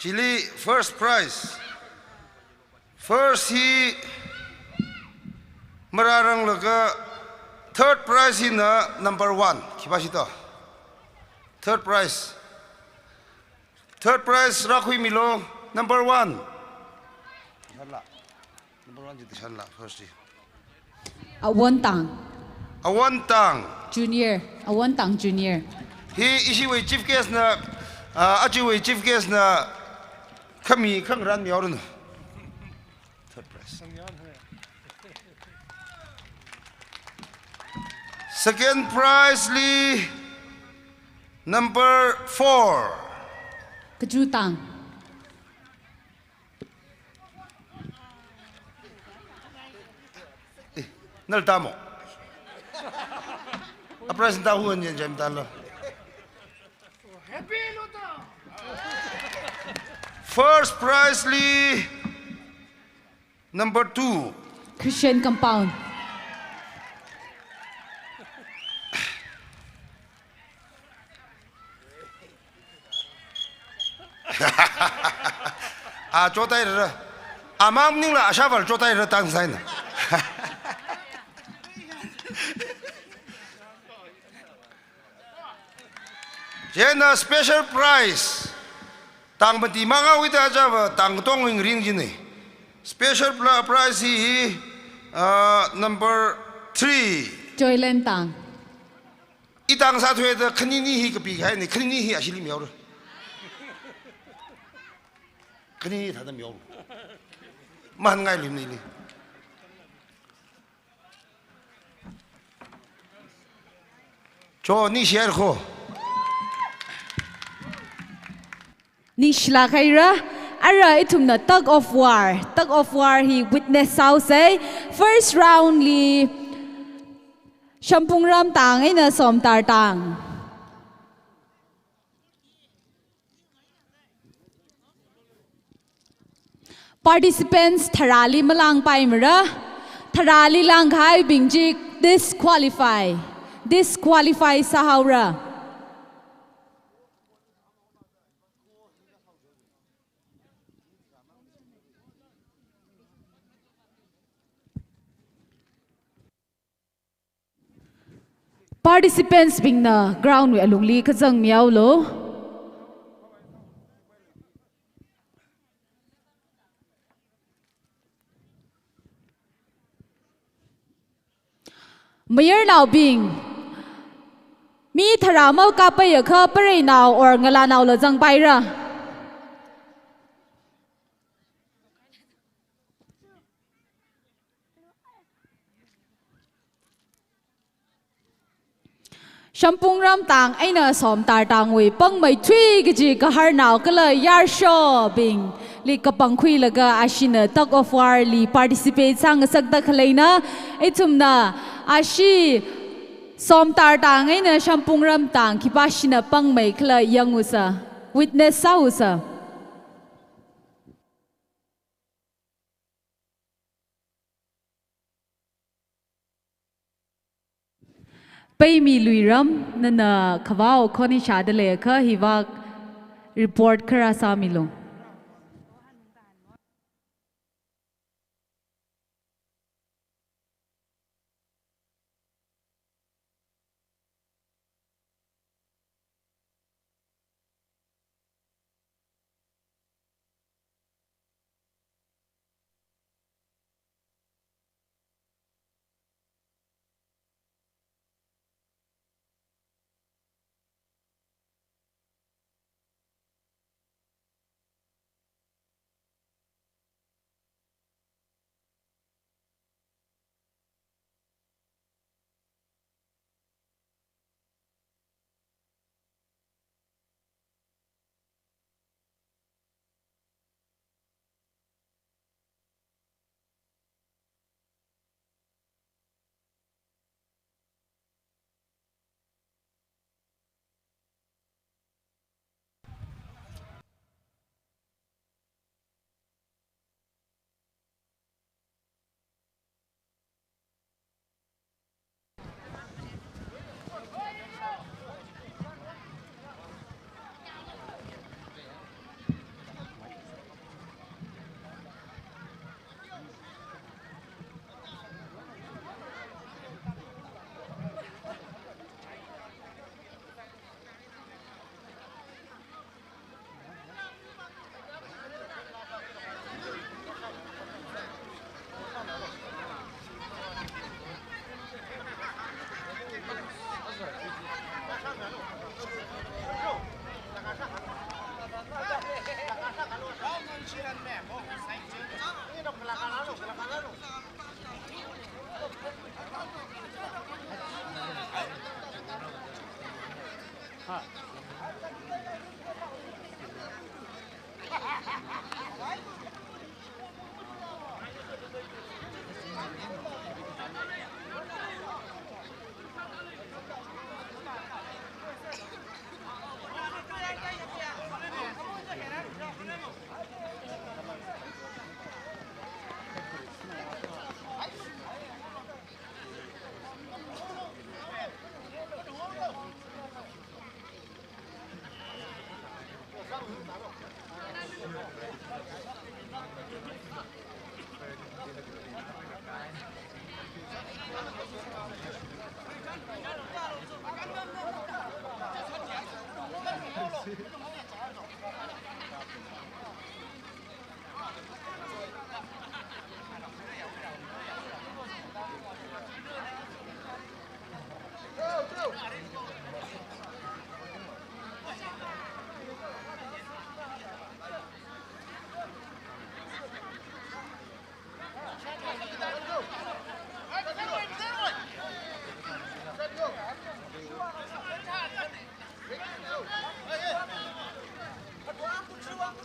chili first prize first he mararang laga third prize in number 1 kibasito third prize rakhui milo number 1 number 1 jiti shala first Awan Tang Junior he isi wei chief guest na aji wei chief guest na kami khang ran miao ru third prize second prize li number 4 Kaju Tang nal tamo presenta huan yan jam talo first prize li number 2 Christian Compound chotai ra amam ning la asha val chotai ra tang sai na Jena special prize tang bati manga wita java tang tong ring ring jine special prize hi number 3 Joyland Tang itang sa thwe da khani ni hi ka pi khai ni khani ni hi asili miao ro khani tha da miao man ngai lim ni li cho ni share kho Nishla Kaira Ara itum na tug of war he witness sao say first round li Shampung Ram Tang ay na som tar tang participants tharali malang paimra tharali lang khai bingjik disqualify sahaura participants being na ground we alungli kazang miao lo Mayor now being mi tharamo ka pa yakha pare now or ngala now lo jang pai ra Shampung Ram Tang aina som tar tang we pang mai thui gi ka har now kala yar sho bing li ka pang khui laga ashina tug of war li participate sang sak da khalaina itumna ashi som tar tang aina Shampung Ram Tang ki pashina pang mai kala yangusa witness sausa Pay mi luiram na kawao koni shadale ka hiwa report kara sa milong.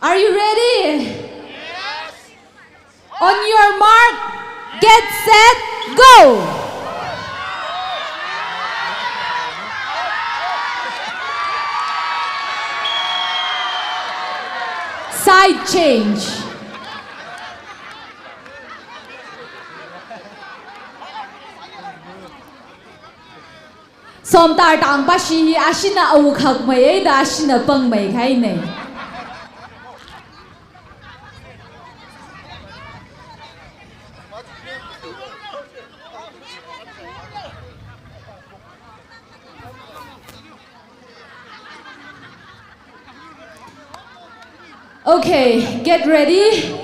Are you ready? Yes. On your mark, get set, go! Side change. Som tar tang pa shi ashina au khak mai da ashina pang mai khai nei. Okay, get ready.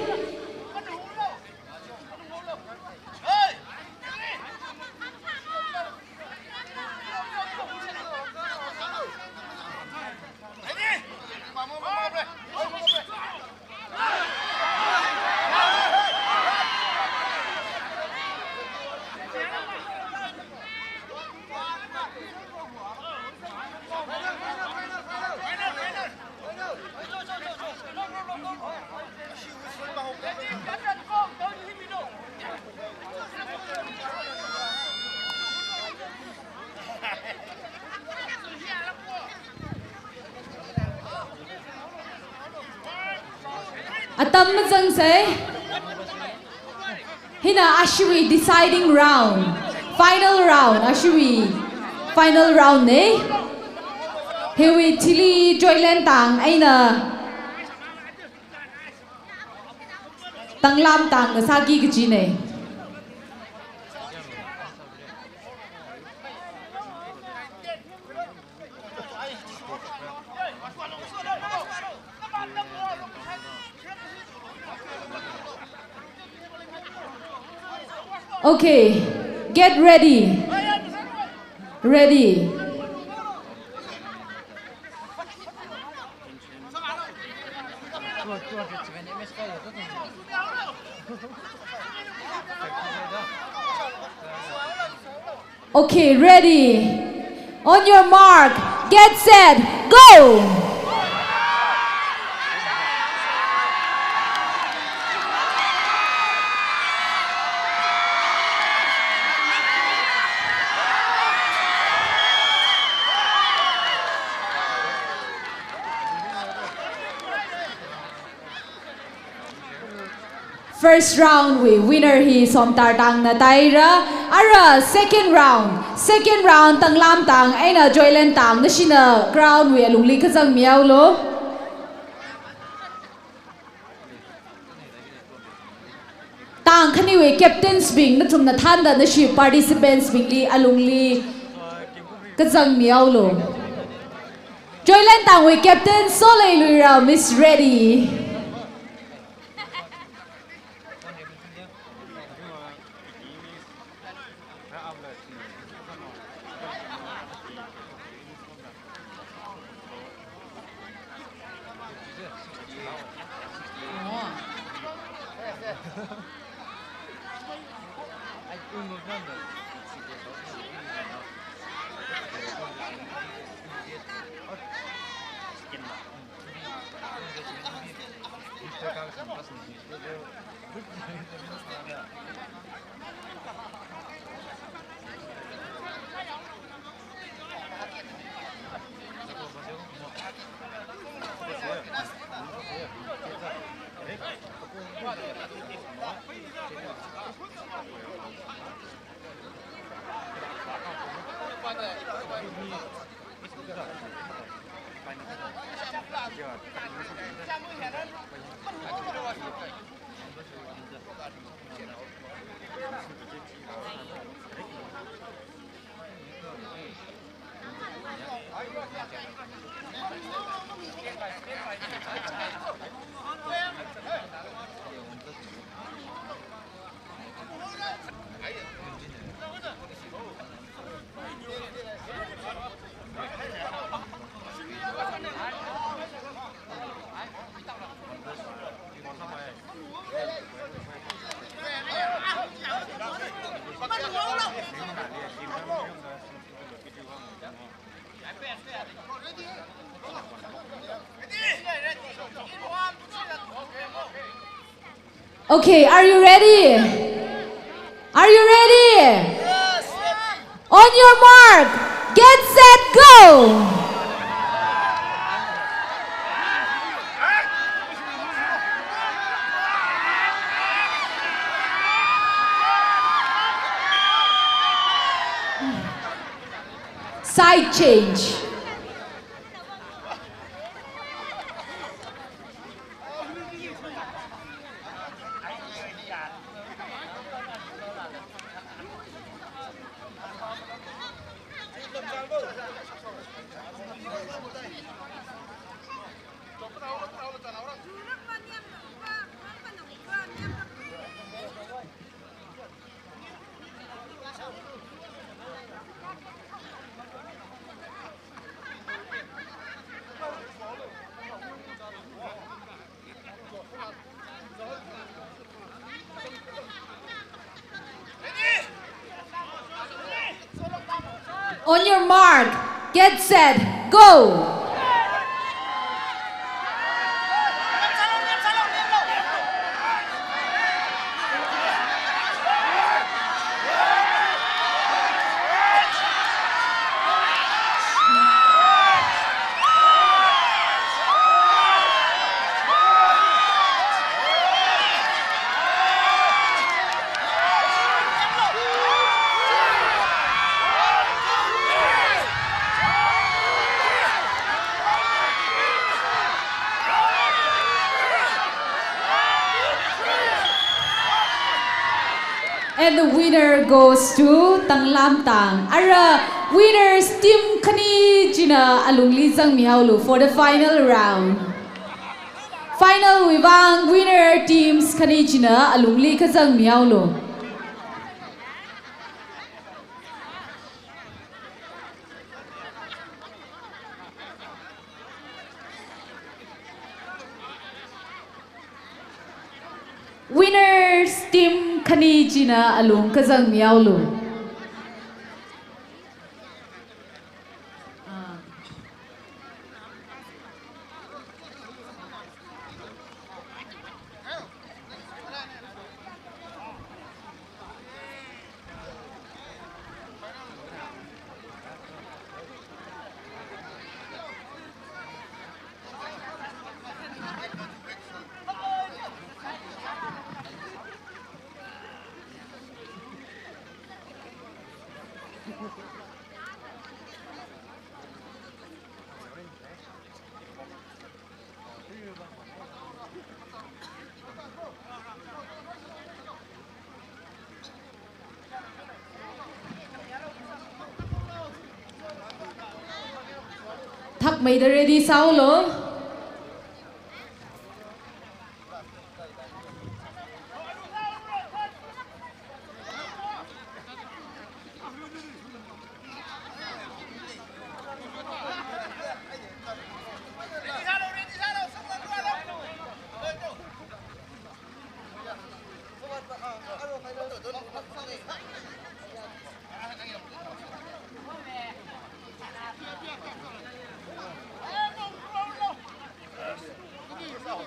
Atam jang say hina ashwi deciding round, final round ashwi final round ne hewi thili joylen tang aina tanglam tang sagi gji ne. Okay, get ready. Ready. Okay, ready. On your mark, get set, go! First round we winner hi som tar tang na taira ara second round tang lam tang aina joylen tang na shina crown we lungli khajang miao lo tang khani we captains bing na thum na than da na shi participants bing li alungli khajang miao lo joylen tang we captain Solei Luira Miss Ready. Okay, are you ready? Are you ready? On your mark, get set, go! Side change. On your mark, get set, go! And the winner goes to Tanglam Tang. Ara winners team Kani Jina Alungli Zang Mihaulu for the final round. Final wibang winner teams Kani Jina Alungli Kazang Mihaulu. Winners team Kani Jina Alung Kazang Miaulu. Thak may da ready Saulo.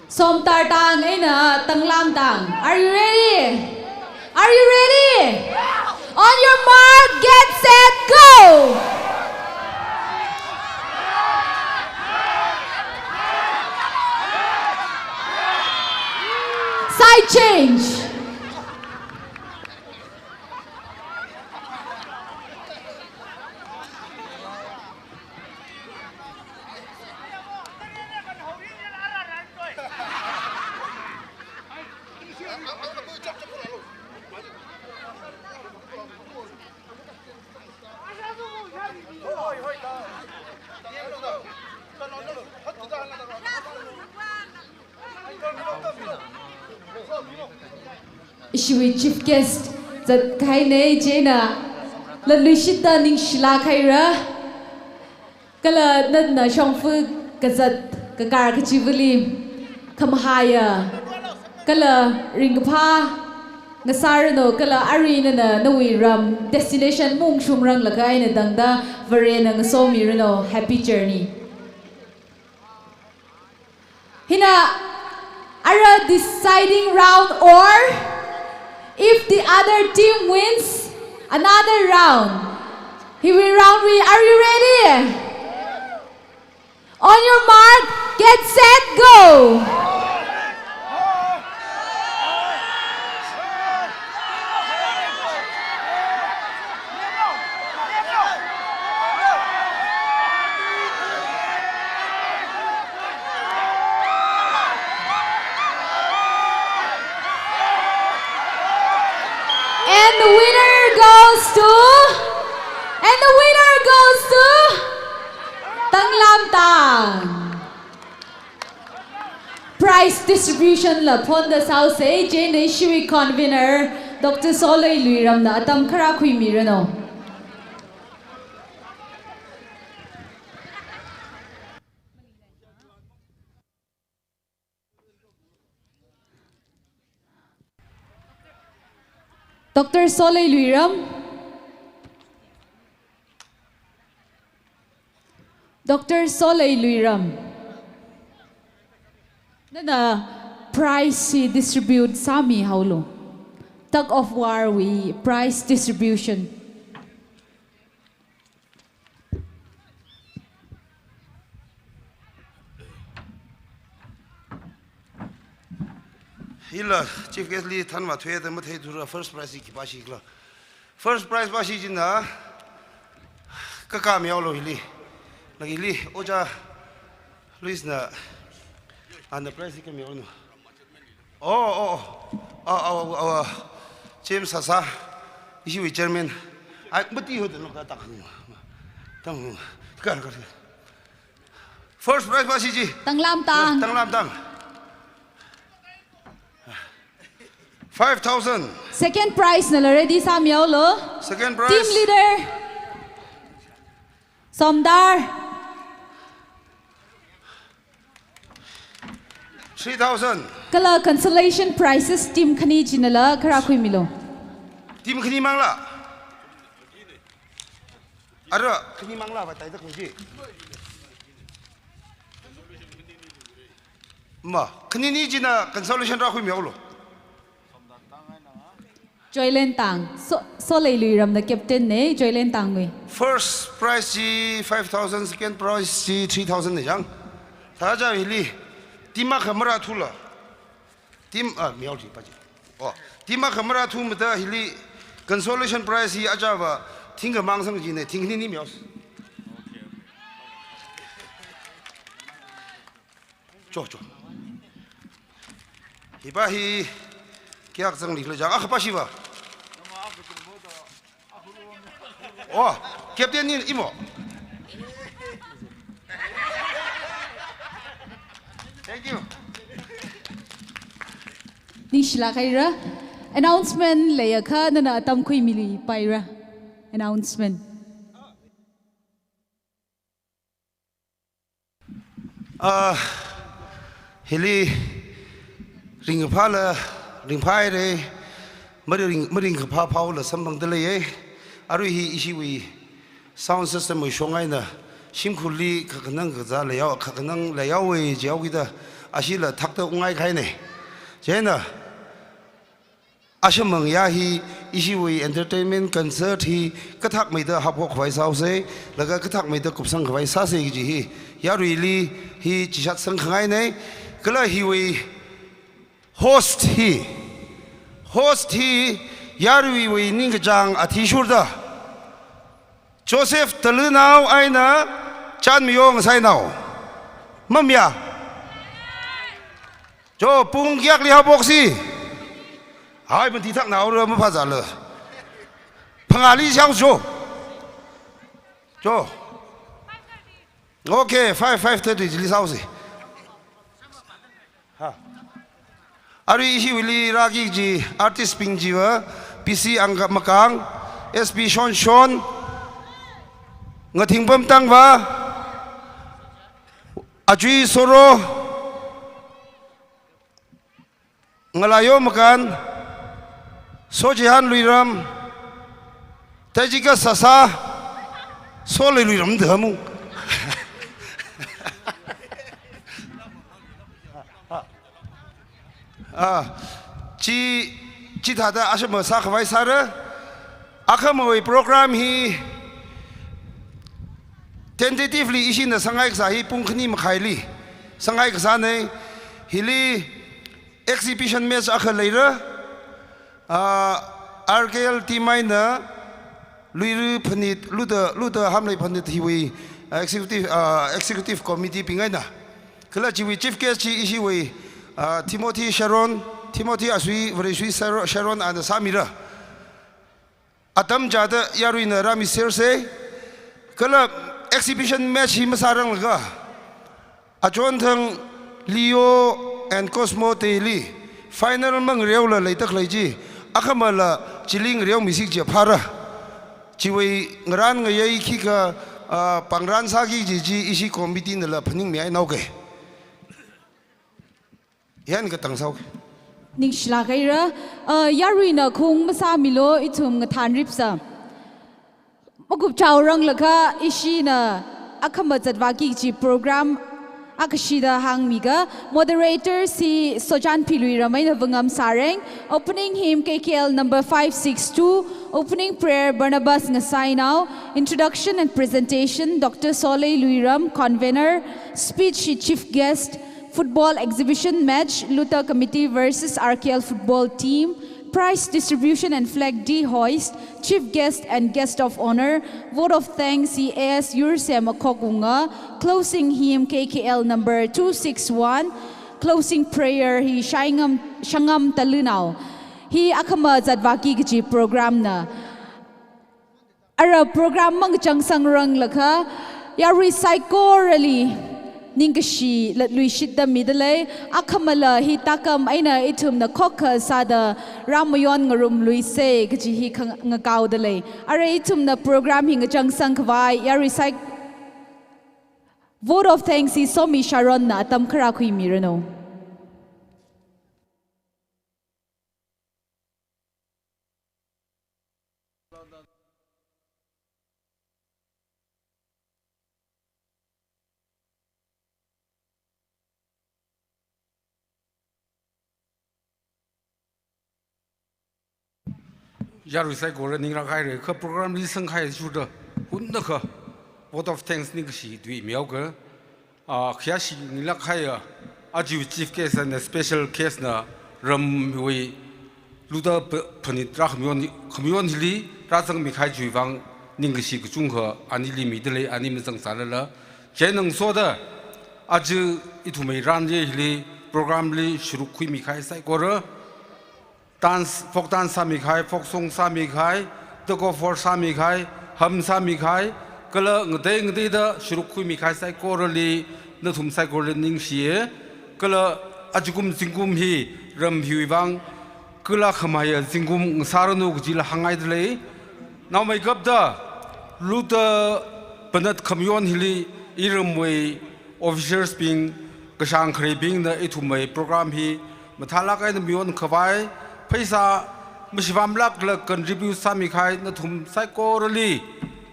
Som tar tang na tanglam tang. Are you ready? Are you ready? On your mark, get set, go! Side change. Ishui chief guest that kaine jena la lushita ning shila khaira kala nan na shongfu kazat kakar kachivuli kamhaya kala ringpa nasarno kala arena na nawiram destination mung shumrang lakai na dangda varena ngasomi reno happy journey hina Ara deciding round, or if the other team wins another round, he will round we. Are you ready? On your mark, get set, go! And the winner goes to Tanglam Tang. Prize distribution la phone the south say Jane Shui convener Dr. Solei Luiram na atam khara khui mirano. Dr. Solei Luiram. Dr. Solei Luiram. Nana prize distribute sami haulo. Tug of war we prize distribution. Hila chief guest li than ma thwe da ma thei thura first prize ki ba shi kla. First prize ba shi jin na ka ka miao lo hili. Lagi li oja Luis na and the prize ki miao no. James Sasa issue with chairman. I but you no ka tak. Tang ka. First prize ba shi ji? Tanglam Tang. Tanglam Tang. 5,000. Second prize na ready sa miaulo. Second prize. Team leader. Somdar. 3,000. Kala consolation prizes team khani jinala khara khui milo. Team khani mangla. Ara khani mangla ba tai da khuji. Ma khani ni jina consolation ra khui miaulo. Joylen Tang. Solei Luiram the captain ne Joylen Tang we. First prize 5,000, second prize 3,000 ne jang. Ta ja hili team ma khamara thula. Team miao ji pa ji. Oh, team ma khamara thu ma da hili consolation prize hi aja ba thing ga mang sang ji ne thing ni miao. Cho. Hi ba hi kya sang li le jang a pa shi ba. Oh, captain ni imo. Thank you. Nishla kaira. Announcement leya kha nana atam khui mili paira. Announcement. Hili ring phala ring phai re mering pha phau la sambang de le aru hi isi wi sound system wi shongai na simkhuli khanang ga za le yaw khanang le yaw wi jaw gi da asila thak ta ungai khai ne jena ashamang ya hi isi wi entertainment concert hi kathak mai da hapok khwai sau se laga kathak mai da kupsang khwai sa se gi hi ya ri li hi chisat sang khangai ne kala hi wi host hi Yarwi we Ningajang at Hishurda Joseph Talunau Aina Chan Myong Sai now Mamya Jo Pung Yak Liha Boxi I been Titak now Mapazala Pangali Xiang Jo Okay 5:30 Lisausi Ari ishi wili ragi ji artist ping jiwa PC angga makang SP Shon ngating bam tangwa ajui soro ngalayo makan sojihan luiram tajika sasa sole luiram dhamu chi thada asma sa khwai sara akhamoi program hi tentatively isin na sangai sa hi pungkhni makhaili sangai ka sa nei hili exhibition match akhaleira RKL timai na Luta Panit Luta Hamlei Panat hiwi executive committee pingai na kala chiwi chief guest chi isi wi Timothy Asui Varisui Sharon and Samira Atam Jada Yaruina Rami Serse kala exhibition match hi masarang laga Ajon thang Leo and Cosmo Teli final mang reola leitak leiji akamala chiling reo misik je phara chiwi ngaran ngayai khika pangran sagi ji isi committee nala phaning me ai nauke yan ka tangsau ning shla gaira yaruina khung masa milo ichum ngathan ripsa magup chawrang laka ishina akhama jadwaki ji program akashida hangmiga moderator si Sojan Pilui Ramaina Vangam Sareng opening hymn KKL number 562 opening prayer Barnabas Ngasai now introduction and presentation Dr. Solei Luiram convener speech chief guest football exhibition match Luta committee versus RKL football team prize distribution and flag hoist chief guest and guest of honor vote of thanks CAS Yursem Kogunga closing hymn KKL number 261 closing prayer hi Shangam Talunau hi akama zadwaki gi program na ara program mang changsang rang lakha ya recycle Ningashi let Luishida Midale Akamala hi takam aina itum na koka sada Ramayon ngarum Luise Gaji ngakaw dale Ara itum na program hinga jang sangkawai ya recyc vote of thanks si Somi Sharon na atam karakui mirano Yaru sai gore ningra khai re kha program li sang khai chu de hun de kha vote of thanks ning shi dui miao ge khya shi ni la khai a ji chief case and special case na ram wi Luta Panit ra khmion hili ra sang mi khai ju wang ning shi ge chung kha ani li mi de le ani mi sang sa la je nang so de a ji I thu mei ran ye hili program li shuru khui mi khai sai gore dance folk dance sami khai folk song sami khai the go for sami khai ham sami khai kala ngde da shuru khui mi khai sai korali na thum sai korali ning sie kala ajugum singum hi ram hi wang kala khamaya singum saranu gjil hangai dle now my gap da Luta Panat kamyon hili iramwe officers being kasang khre being the ithumai program hi mathala kai na mion khawai Paisa Mishvam Lak contribute Sami Kai Natum Psychorally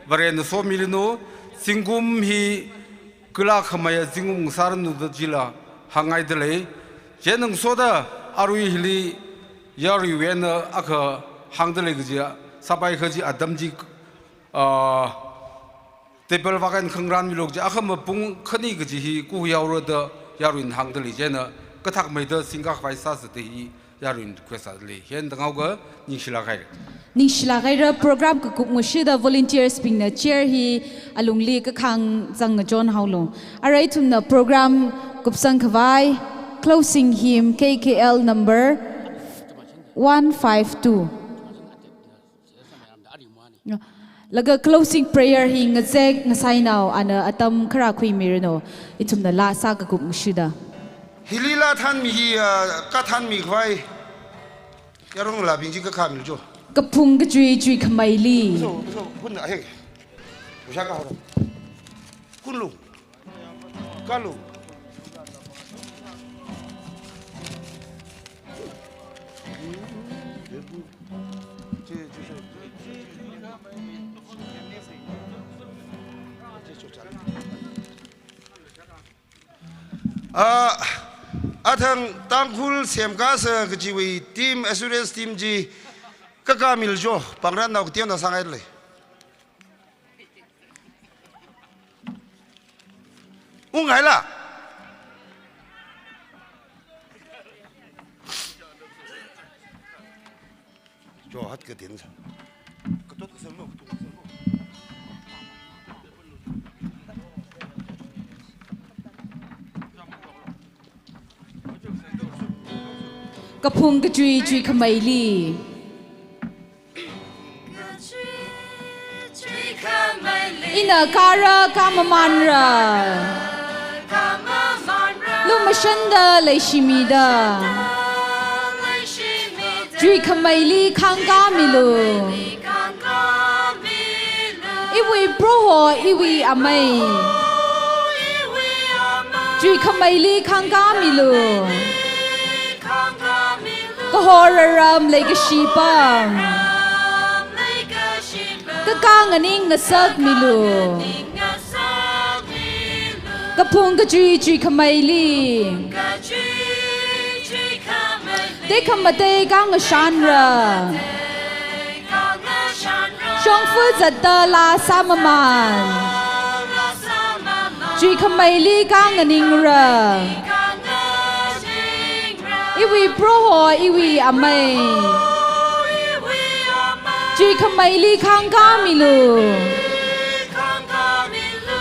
Varen so milino Singum he Kulakhamaya Singum Sarnu the Jilla Hangai delay Jenung Soda Arui Hili Yari Wena Aka Hangdelegja Sabai Haji Adamji Table Vagan Kangran Milokja Akama Pung Kanigji Kuyaura the Yarin Hangdeli Jena Katak made the Singak Vaisas the Yarin Quesadly, Hen the Gauga, Nishla program Kuk Mushida volunteers being the chair he alungli Kang Zang John Howlo. Araitum the program Kupsang Kavai, closing hymn KKL number 152. Laga closing prayer he ngazeg ngasai now ana atam karakui mirano. Itum the last saga Kuk Mushida. Hilila than mi kathan mi khwai yarong la bing ji ka khamil jo kapung ka chui khmaili so kun na he usha ka ho kun lu kalu thang tangkhul siamka sa kjiwi team assurance team ji kaka miljo pangran nak tiam na sangai le ungai la jo hat ke tin sa ketot ke semua Kapung kajui jui kamaili. Ina kara kamamanra. Lumashanda leishimida. Jui kamaili kangamilu. Iwi broho iwi amai. Jui kamaili kangamilu. Kahoraram legashipam Kakanganing nasak milu Kapung kajui jui kamaili Dekamate kanga shanra Shongfu zata la samaman Jui kamaili kanganing ra Iwi broho iwi amai Jui kamaili kangamilu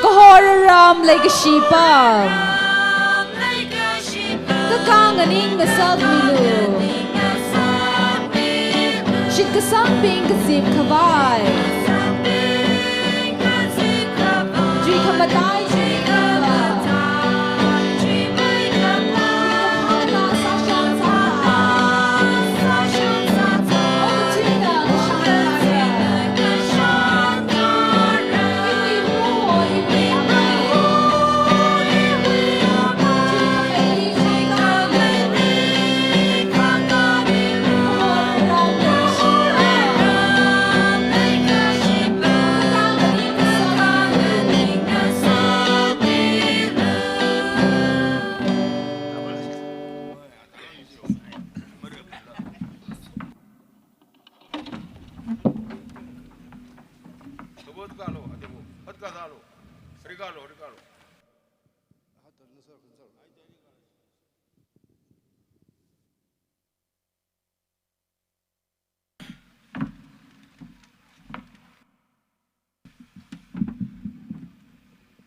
Kahoraram legashipam Kakanganing nasak milu Shikasambing kasip kavai Jui kamatai jui kava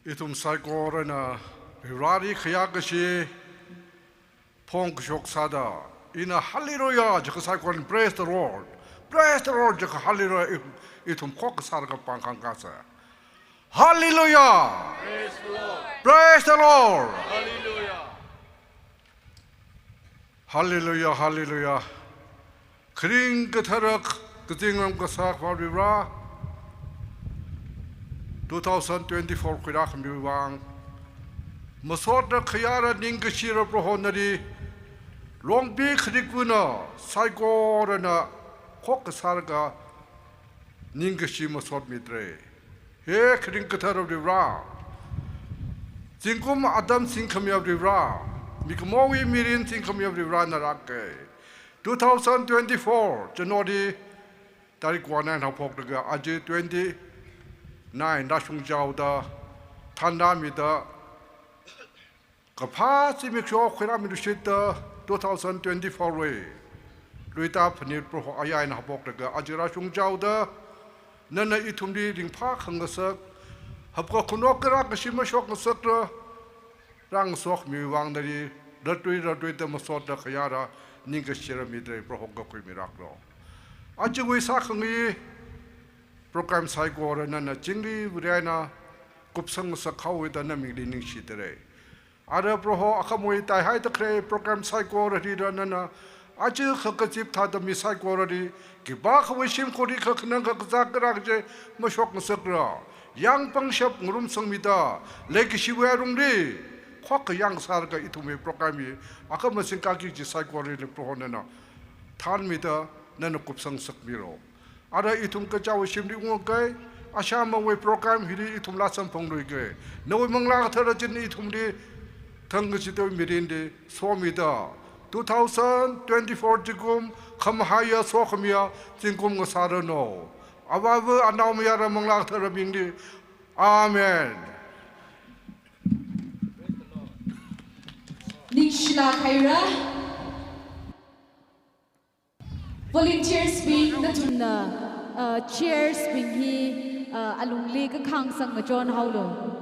Itum saikor na rari khayagashi pong shok sada ina hallelujah jaka saikor praise the Lord jaka hallelujah itum kok sarga pangkang kasa hallelujah praise the Lord hallelujah kring katharak katingam kasak parvira 2024 Kurak Miwang Masota Kayara Ningashira Prohonari Long Big Rikuna Saigorana Kokasarga Ningashi Masot Mitre He Krinkatar of the Ra Zinkum Adam Sinkami of the Ra Mikamowi Mirin Sinkami of the Ra Narake 2024 January Tarikwana and Hapokdaga Aji 20 9 Nashung Jauda Tanda Mida Kapasi Mikho Kiramirishita 2024 way Luta Panit Pro Ayan Hapokdaga Ajirashung Jauda Nana Itumdi Ding Park Hangasak Hapko Kunokara Kashima Shok Sakra Rang Sok Miwang Dari Ratui the Masota Kayara Ningashira Midre Prohoga Miraklo Ajiwi Sakangi program saigor nana jingli vriana kupsang sakhaw with an aming shitere. Ada proho akamoi tai hai takre program saigor rida nana aji khakajip thada mi saigorari ki ba khawishim kori khaknang khakzakrakje mashok sakra yang pangshap ngurum sangmida leki shiwarungri khok yang sarga itume programi akamasin kaki ji saigori le proho nana than mida nana kupsang sakmiro. Ada itum kacau shimdi ungai asam mengwe program hiri itum lasam penglui ke. Nawi menglang thara jen itum di ทั้งกิจตัวมีดินดีสวมิดา2024จิกุมคำหายาสวขมียจิกุมกษาโนอาว่าเวอันเอามียารมังลักเทระบิงดีอาเมน Nishla Khaira Volunteers being Natumna Cheers being he Alungli Kang Sang John Haulo